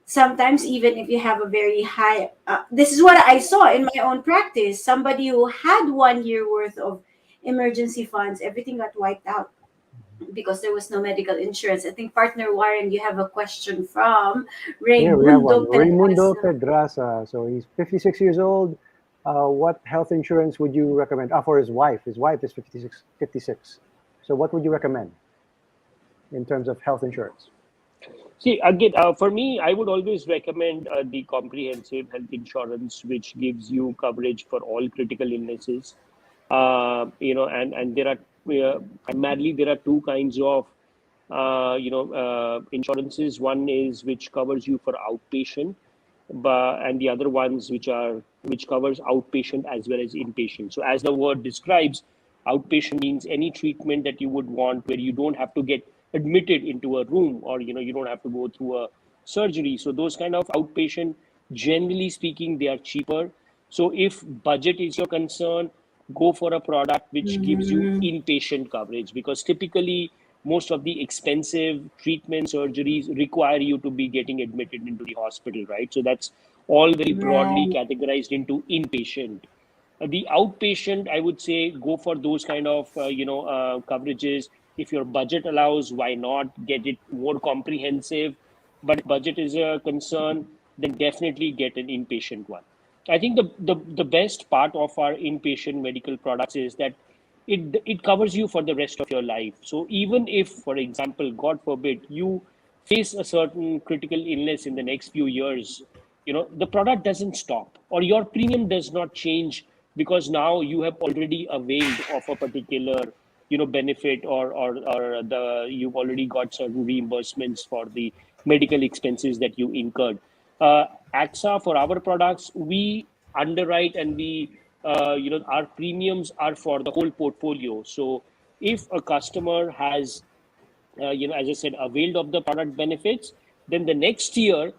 sometimes even if you have a very high this is what I saw in my own practice. Somebody who had 1 year worth of emergency funds, everything got wiped out because there was no medical insurance. I think, partner Warren, you have a question from Here we have one. Raymundo Raimundo Pedraza. Pedraza. So he's 56 years old. What health insurance would you recommend? For his wife. His wife is 56. So what would you recommend in terms of health insurance? See, again, for me, I would always recommend the comprehensive health insurance, which gives you coverage for all critical illnesses. And there are primarily there are two kinds of insurances. One is which covers you for outpatient, and the other ones which covers outpatient as well as inpatient. So as the word describes, outpatient means any treatment that you would want where you don't have to get admitted into a room, or you don't have to go through a surgery. So those kind of outpatient, generally speaking, they are cheaper. So if budget is your concern, go for a product which gives you inpatient coverage, because typically most of the expensive treatment surgeries require you to be getting admitted into the hospital, right? So that's all very broadly categorized into inpatient. The outpatient, I would say, go for those kind of coverages. If your budget allows, why not get it more comprehensive? But if budget is a concern, then definitely get an inpatient one. I think the best part of our inpatient medical products is that it covers you for the rest of your life. So even if, for example, God forbid, you face a certain critical illness in the next few years, the product doesn't stop, or your premium does not change because now you have already availed of a particular, benefit, or you've already got certain reimbursements for the medical expenses that you incurred. AXA, for our products, we underwrite, and our premiums are for the whole portfolio. So if a customer has, as I said, availed of the product benefits, then the next year,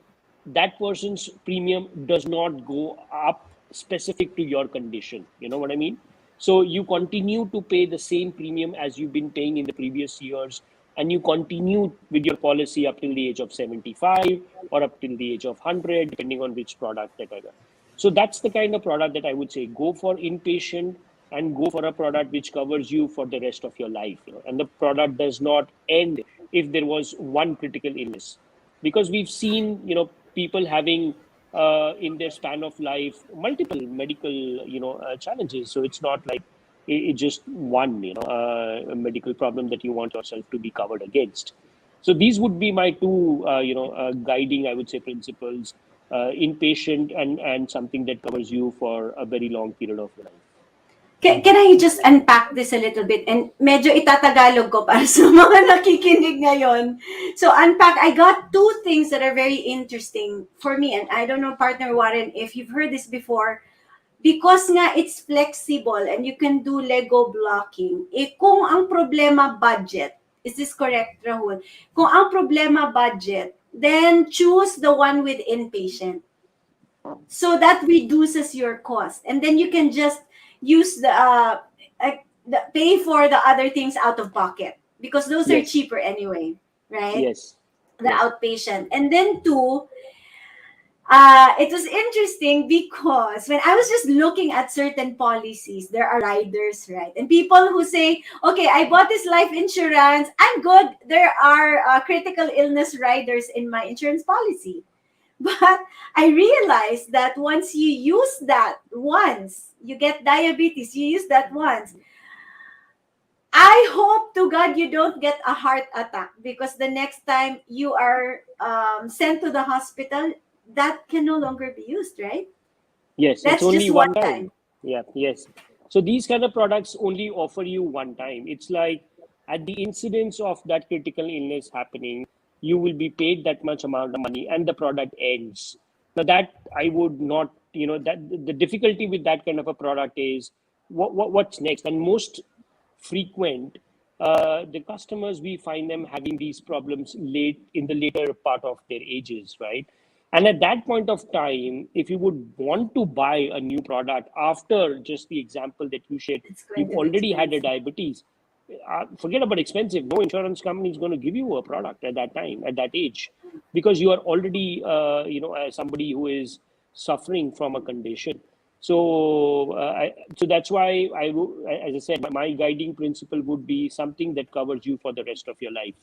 that person's premium does not go up specific to your condition. You know what I mean? So you continue to pay the same premium as you've been paying in the previous years, and you continue with your policy up till the age of 75 or up till the age of 100, depending on which product that I got. So that's the kind of product that I would say go for inpatient, and go for a product which covers you for the rest of your life. And the product does not end if there was one critical illness, because we've seen people having in their span of life multiple medical challenges. So it's not like it's just one a medical problem that you want yourself to be covered against. So these would be my two guiding, I would say, principles: inpatient, and something that covers you for a very long period of life. Can I just unpack this a little bit? And medyo itatagalog ko para sa mga nakikinig ngayon. So unpack, I got two things that are very interesting for me. And I don't know, partner Warren, if you've heard this before. Because nga it's flexible and you can do Lego blocking. Kung ang problema budget, is this correct, Rahul? Kung ang problema budget, then choose the one with inpatient. So that reduces your cost. And then you can just use the pay for the other things out of pocket, because those are cheaper anyway, right? Yes. The outpatient. And then two, it was interesting because when I was just looking at certain policies, there are riders, right? And people who say, okay, I bought this life insurance, I'm good. There are critical illness riders in my insurance policy. But I realized that once you use that once, you get diabetes, you use that once. I hope to God you don't get a heart attack, because the next time you are sent to the hospital, that can no longer be used, right? Yes, That's it's only just one time. Yeah, yes. So these kind of products only offer you one time. It's like at the incidence of that critical illness happening, you will be paid that much amount of money and the product ends. Now that I would not, that the difficulty with that kind of a product is what's next. And most frequent, the customers, we find them having these problems late in the later part of their ages, right? And at that point of time, if you would want to buy a new product after just the example that you shared, you've already had a diabetes. Forget about expensive. No insurance company is going to give you a product at that time, at that age, because you are already, somebody who is suffering from a condition. So, so that's why as I said, my guiding principle would be something that covers you for the rest of your life.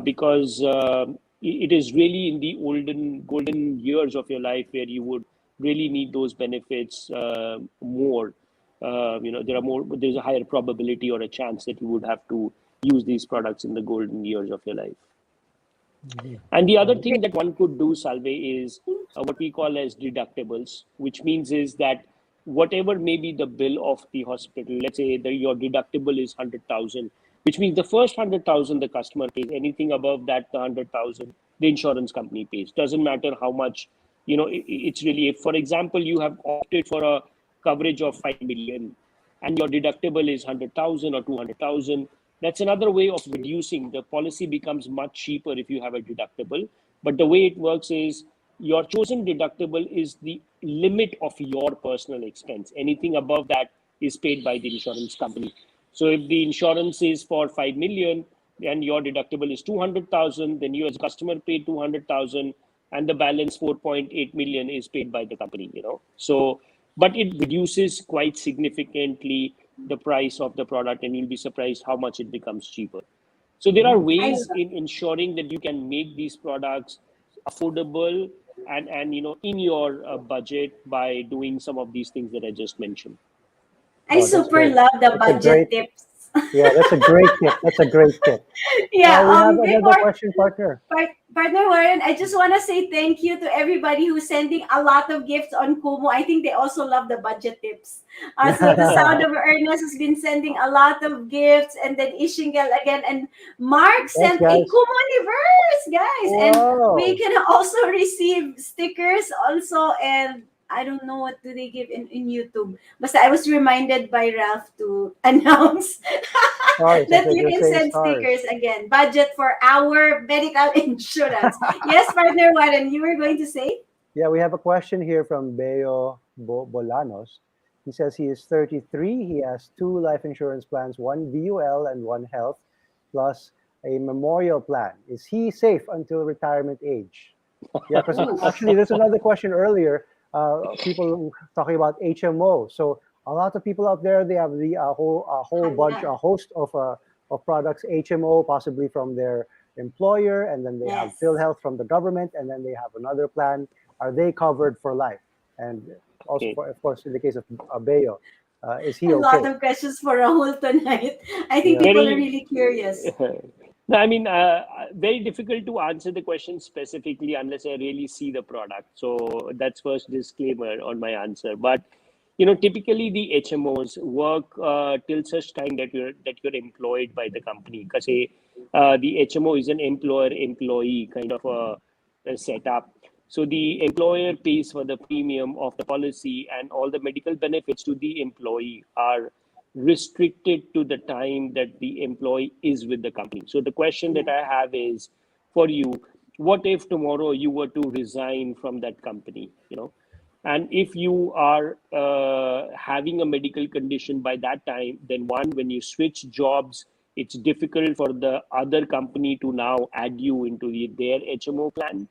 Because it is really in the golden years of your life where you would really need those benefits more. There's a higher probability or a chance that you would have to use these products in the golden years of your life. And the other thing that one could do, Salve, is what we call as deductibles, which means is that whatever may be the bill of the hospital, let's say your deductible is 100,000, which means the first 100,000 the customer pays. Anything above that, the 100,000, the insurance company pays. Doesn't matter how much, it's really, if, for example, you have opted for a coverage of 5 million and your deductible is 100,000 or 200,000, that's another way of reducing. The policy becomes much cheaper if you have a deductible. But the way it works is your chosen deductible is the limit of your personal expense. Anything above that is paid by the insurance company. So if the insurance is for 5 million and your deductible is 200,000, then you as a customer pay 200,000 and the balance 4.8 million is paid by the company, So, but it reduces quite significantly the price of the product, and you'll be surprised how much it becomes cheaper. So there are ways in ensuring that you can make these products affordable and in your budget by doing some of these things that I just mentioned. I super love the budget tips. Yeah, that's a great tip. That's a great tip. Yeah, We have another before question, partner. Partner Warren, I just want to say thank you to everybody who's sending a lot of gifts on Kumu. I think they also love the budget tips. So the Sound of Earnest has been sending a lot of gifts, and then Ishingel again, and Mark Thanks, sent a guys. Kumu universe, guys, and we Wow. can also receive stickers also, and I don't know what do they give in YouTube. But I was reminded by Ralph to announce Stars. that Okay, you they're can saying send stars. stickers again. Budget for our medical insurance. Yes, partner Warren, you were going to say? Yeah, we have a question here from Beo Bolanos. He says he is 33. He has two life insurance plans, one VUL and one health, plus a memorial plan. Is he safe until retirement age? Yeah, because Ooh. actually, there's another question earlier. People talking about HMO. So a lot of people out there, they have the whole bunch, Hala. a host of products, HMO, possibly from their employer, and then they have Yes. PhilHealth from the government, and then they have another plan. Are they covered for life? And also, Okay. of course, in the case of Bayo, is he A lot okay? of questions for Rahul tonight. I think Yeah. people are Very. really curious. No, I mean, very difficult to answer the question specifically unless I really see the product. So that's first disclaimer on my answer. But typically the HMOs work till such time that you're employed by the company. Because the HMO is an employer-employee kind of a setup. So the employer pays for the premium of the policy, and all the medical benefits to the employee are restricted to the time that the employee is with the company. So the question that I have is for you, what if tomorrow you were to resign from that company, and if you are having a medical condition by that time, then one, when you switch jobs, it's difficult for the other company to now add you into their HMO plan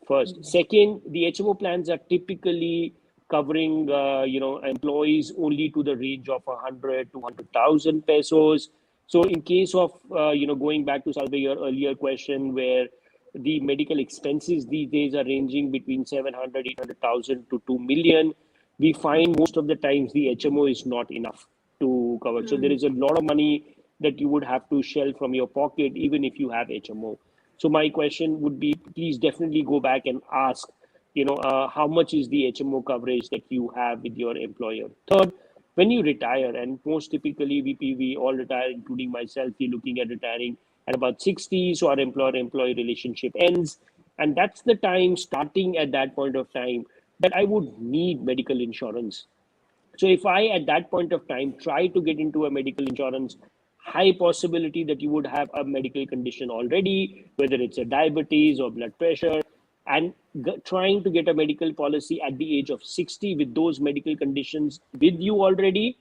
first. Second, the HMO plans are typically covering, employees only to the range of 100 to 100,000 pesos. So in case of, going back to Salve, your earlier question, where the medical expenses these days are ranging between 700, 800,000 to 2 million, we find most of the times the HMO is not enough to cover. So there is a lot of money that you would have to shell from your pocket, even if you have HMO. So my question would be, please definitely go back and ask, how much is the HMO coverage that you have with your employer? Third, when you retire, and most typically we all retire, including myself, we're looking at retiring at about 60, so our employer-employee relationship ends. And that's the time, starting at that point of time, that I would need medical insurance. So if I, at that point of time, try to get into a medical insurance, high possibility that you would have a medical condition already, whether it's a diabetes or blood pressure, and trying to get a medical policy at the age of 60 with those medical conditions with you already,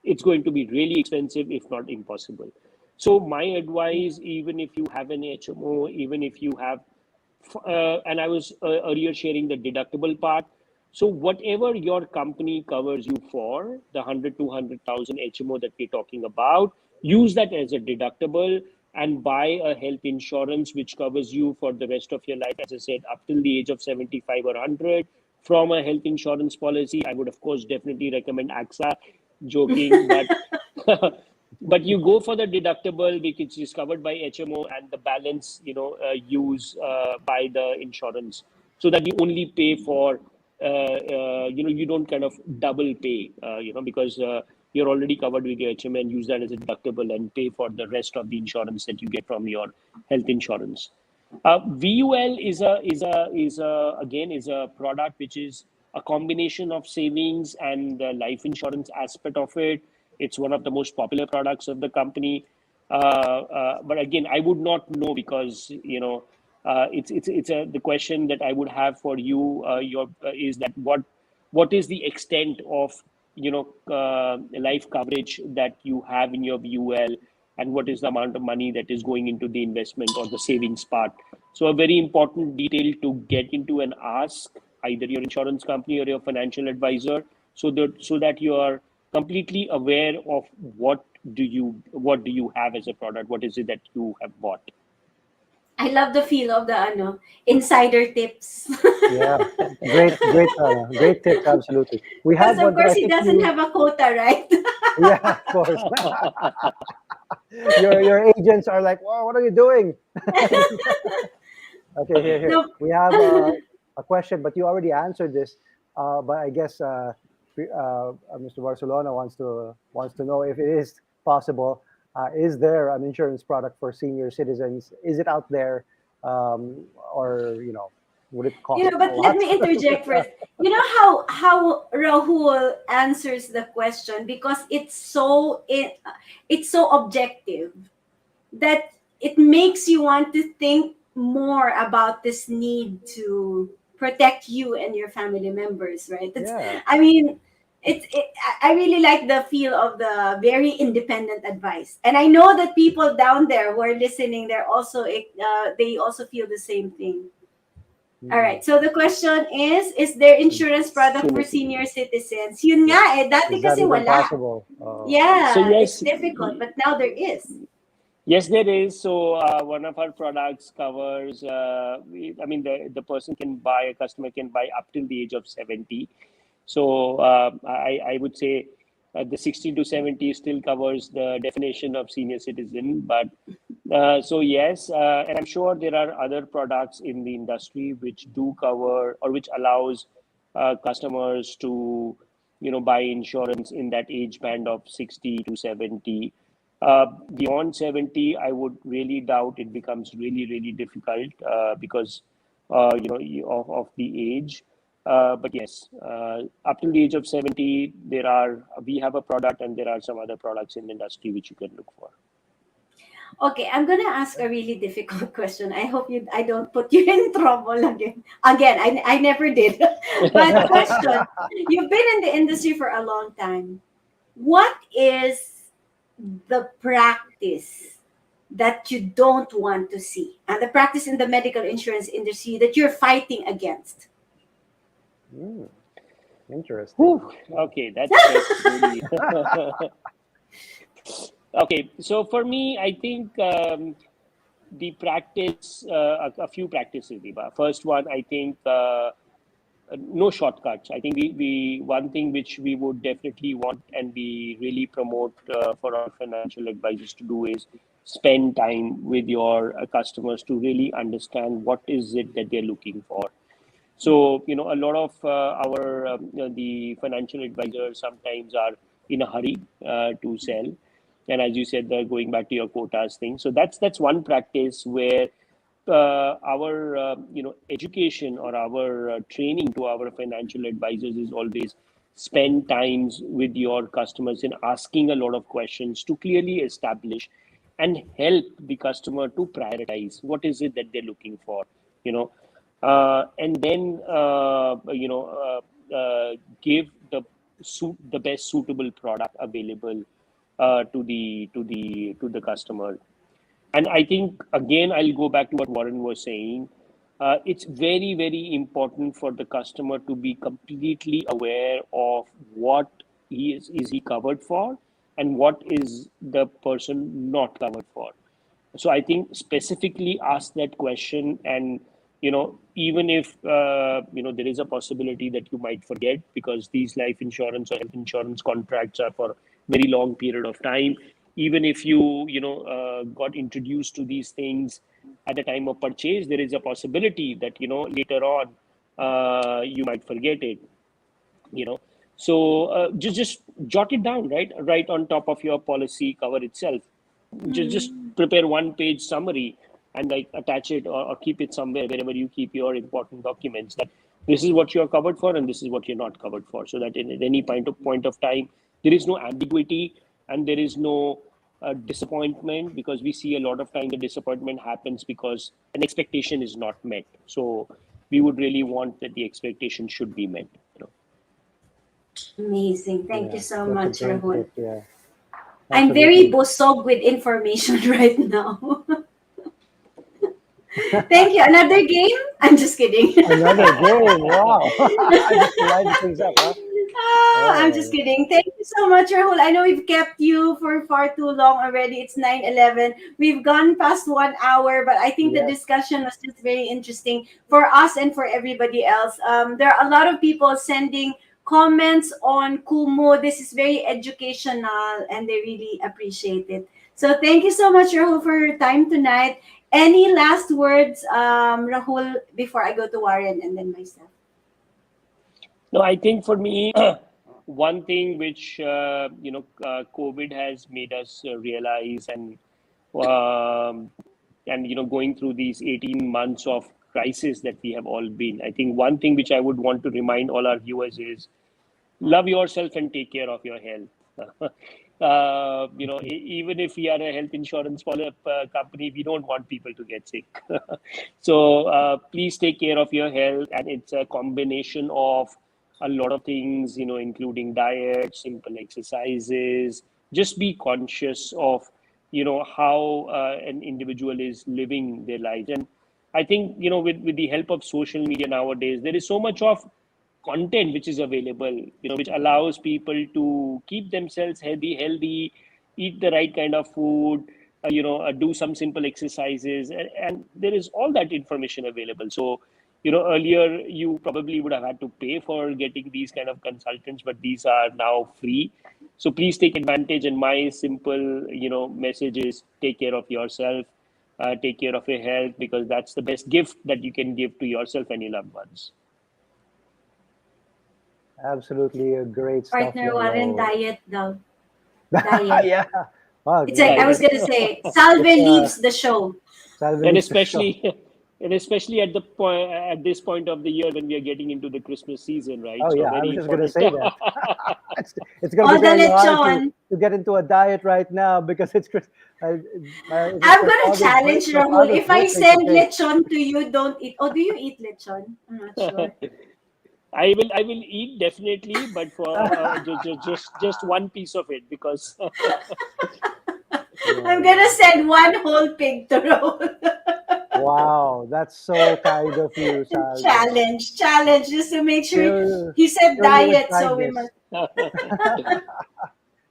it's going to be really expensive, if not impossible. So my advice, even if you have an HMO, even if you have and I was earlier sharing the deductible part. So whatever your company covers you for, the 100, 200,000 HMO that we're talking about, use that as a deductible and buy a health insurance which covers you for the rest of your life, as I said, up till the age of 75 or 100 from a health insurance policy. I would, of course, definitely recommend AXA, joking, but but you go for the deductible which is covered by HMO, and the balance, use by the insurance, so that you only pay for, you don't kind of double pay, because you're already covered with your HMO, and use that as a deductible and pay for the rest of the insurance that you get from your health insurance. VUL is a product which is a combination of savings and life insurance aspect of it. It's one of the most popular products of the company. But again, I would not know, because it's the question that I would have for you, is that what is the extent of life coverage that you have in your VUL, and what is the amount of money that is going into the investment or the savings part. So a very important detail to get into and ask either your insurance company or your financial advisor, so that you are completely aware of what do you have as a product, what is it that you have bought. I love the feel of the insider tips. Yeah, great tips. Absolutely. We Because have of one, but course I he think doesn't have a quota, right? yeah, of course. Your agents are like, "Whoa, what are you doing?" Okay, here. No. We have a question, but you already answered this. But I guess Mr. Barcelona wants to know if it is possible. Is there an insurance product for senior citizens? Is it out there, or would it cost a But let lot? me interject first. You know how Rahul answers the question, because it's so objective that it makes you want to think more about this need to protect you and your family members, right? Yeah. I mean, I really like the feel of the very independent advice, and I know that people down there who are listening, they also feel the same thing. All Mm. right. So the question is there insurance product for Senior citizen. senior citizens? Yun Yeah. nga dati Is that kasi even wala. possible? So Yeah, it's yes, difficult, but now there is. yes, there is. So one of our products covers. I mean, the person can buy, a customer can buy up till the age of 70. So I would say the 60 to 70 still covers the definition of senior citizen. But so yes, and I'm sure there are other products in the industry which do cover, or which allows customers to buy insurance in that age band of 60 to 70. Beyond 70, I would really doubt it becomes really, really difficult because of the age. But yes, up till the age of 70, we have a product, and there are some other products in the industry which you can look for. Okay, I'm gonna ask a really difficult question. I hope I don't put you in trouble again. Again, I never did. But question, you've been in the industry for a long time. What is the practice that you don't want to see? And the practice in the medical insurance industry that you're fighting against? Mm, interesting. Whew. Okay, that's really okay. So for me, I think the practice, a few practices. Diba? First one, I think no shortcuts. I think we one thing which we would definitely want and we really promote for our financial advisors to do is spend time with your customers to really understand what is it that they're looking for. So, a lot of the financial advisors sometimes are in a hurry to sell. And as you said, going back to your quotas thing. So that's one practice where our education or our training to our financial advisors is always spend times with your customers in asking a lot of questions to clearly establish and help the customer to prioritize what is it that they're looking for, you know and then give the best suitable product available to the customer. And I think, again, I'll go back to what Warren was saying. It's very, very important for the customer to be completely aware of what is he covered for, and what is the person not covered for. So I think specifically ask that question, and even if there is a possibility that you might forget, because these life insurance or health insurance contracts are for very long period of time. Even if you got introduced to these things at the time of purchase, there is a possibility that later on you might forget it. you know so just jot it down, right on top of your policy cover itself. Just Mm. prepare one page summary, and like attach it, or keep it somewhere wherever you keep your important documents, that this is what you're covered for and this is what you're not covered for, so that at any point of time there is no ambiguity, and there is no disappointment, because we see a lot of time the disappointment happens because an expectation is not met. So we would really want that the expectation should be met. Amazing. Thank you Yeah, so that's a much, great Rahul. tip. Yeah, I'm very absolutely. busog with information right now. Thank you. Another game? I'm just kidding. Another game. Wow. I just liven things up, huh? I'm just Oh, kidding. Thank you so much, Rahul. I know we've kept you for far too long already. It's 9:11. We've gone past 1 hour, but I think the yes. discussion was just very interesting for us and for everybody else. There are a lot of people sending comments on Kumu. This is very educational, and they really appreciate it. So thank you so much, Rahul, for your time tonight. Any last words, Rahul, before I go to Warren and then myself? No, I think for me, one thing which COVID has made us realize, um, and going through these 18 months of crisis that we have all been. I think one thing which I would want to remind all our viewers is love yourself and take care of your health. Even if we are a health insurance company, we don't want people to get sick. So please take care of your health, and it's a combination of a lot of things, including diet, simple exercises. Just be conscious of, how an individual is living their lives. And I think, with the help of social media nowadays, there is so much of content which is available, which allows people to keep themselves healthy, eat the right kind of food, do some simple exercises, and there is all that information available. So, earlier you probably would have had to pay for getting these kind of consultants, but these are now free. So please take advantage. And my simple, message is take care of yourself, take care of your health, because that's the best gift that you can give to yourself and your loved ones. Absolutely great stuff Partner there, Warren, Rahul. diet daw. Diet. Yeah. Wow, It's like, I was it's, going to say, Salve it's leaves the show. Salve And leaves the show. especially at the point, at this point of the year when we are getting into the Christmas season, right? Oh So yeah, I very was just gonna important. say that. It's gonna All be the very hard lechon. to get into a diet right now because it's I'm going to challenge my Rahul. father's If I birthday send today. lechon to you, don't eat. Oh, do you eat lechon? I'm not sure. I will eat definitely, but for just one piece of it, because I'm going to send one whole pig to Rahul. Wow, that's so kind of you, Salve. Challenge, just to make sure. Fill, He said fill me with diet, so we kindness. must.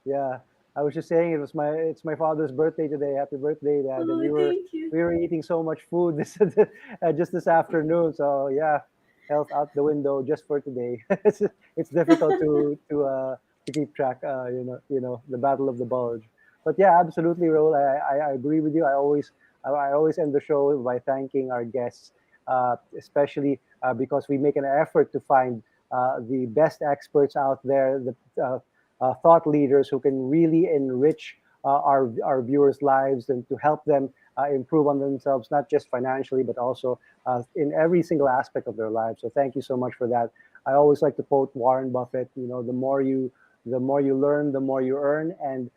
Yeah, I was just saying it's my father's birthday today. Happy birthday, Dad! And Oh, thank you. we were eating so much food just this afternoon. So yeah, health out the window just for today. It's difficult to keep track. The battle of the bulge. But yeah, absolutely, Raul. I agree with you. I always end the show by thanking our guests, especially because we make an effort to find the best experts out there, the thought leaders who can really enrich our viewers' lives and to help them improve on themselves, not just financially, but also in every single aspect of their lives. So thank you so much for that. I always like to quote Warren Buffett. The more you learn, the more you earn, and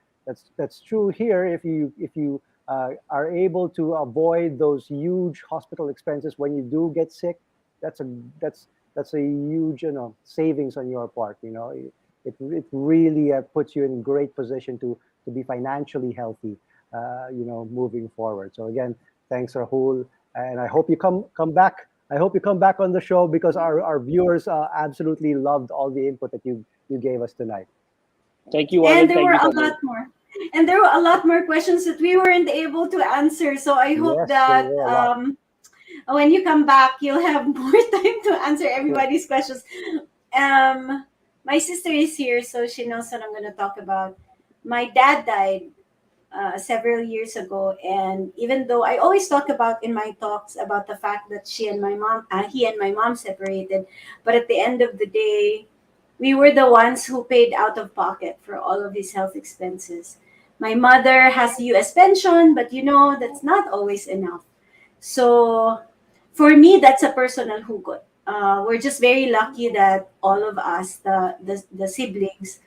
that's true here. If you are able to avoid those huge hospital expenses when you do get sick, that's a that's a huge savings on your part. It really puts you in great position to be financially healthy, moving forward. So again, thanks, Rahul, and I hope you come back. I hope you come back on the show because our viewers absolutely loved all the input that you gave us tonight. Thank you, And Warren. there Thank were you a for me. lot more. And there were a lot more questions that we weren't able to answer. So I hope Yes, there that were a lot. when you come back, you'll have more time to answer everybody's questions. My sister is here, so she knows what I'm going to talk about. My dad died several years ago, and even though I always talk about in my talks about the fact that he and my mom separated, but at the end of the day, we were the ones who paid out of pocket for all of his health expenses. My mother has U.S. pension, but that's not always enough. So for me, that's a personal hugot. We're just very lucky that all of us, the siblings,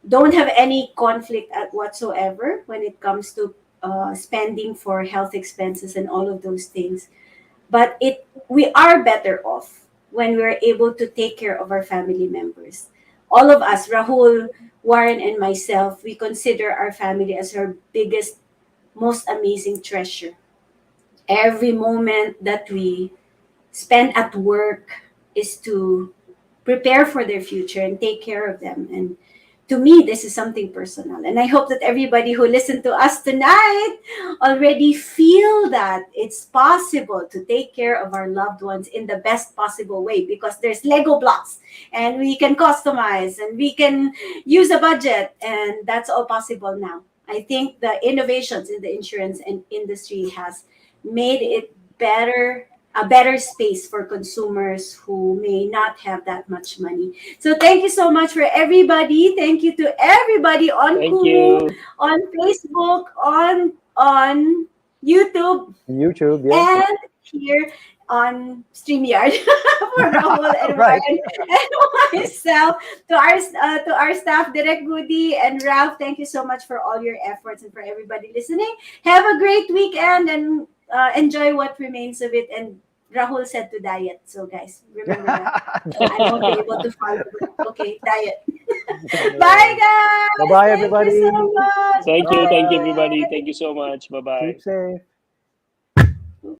don't have any conflict whatsoever when it comes to spending for health expenses and all of those things. But we are better off when we're able to take care of our family members. All of us, Rahul, Warren, and myself, we consider our family as our biggest, most amazing treasure. Every moment that we spend at work is to prepare for their future and take care of them. And to me, this is something personal. And I hope that everybody who listened to us tonight already feel that it's possible to take care of our loved ones in the best possible way, because there's Lego blocks and we can customize and we can use a budget, and that's all possible now. I think the innovations in the insurance and industry has made it a better space for consumers who may not have that much money. So thank you so much for everybody. Thank you to everybody on Thank Kumu, you. on Facebook, on YouTube, YouTube, yeah. and here on StreamYard for Rahul and Right. Warren and myself, to our staff, Direct Goody and Ralph. Thank you so much for all your efforts and for everybody listening. Have a great weekend and enjoy what remains of it. And Rahul said to diet. So guys, remember that. I won't be able to follow. Okay, diet. Bye guys. Bye-bye, everybody. Thank you so much. Thank you, Bye. everybody. Thank you so much. Bye bye. Keep safe.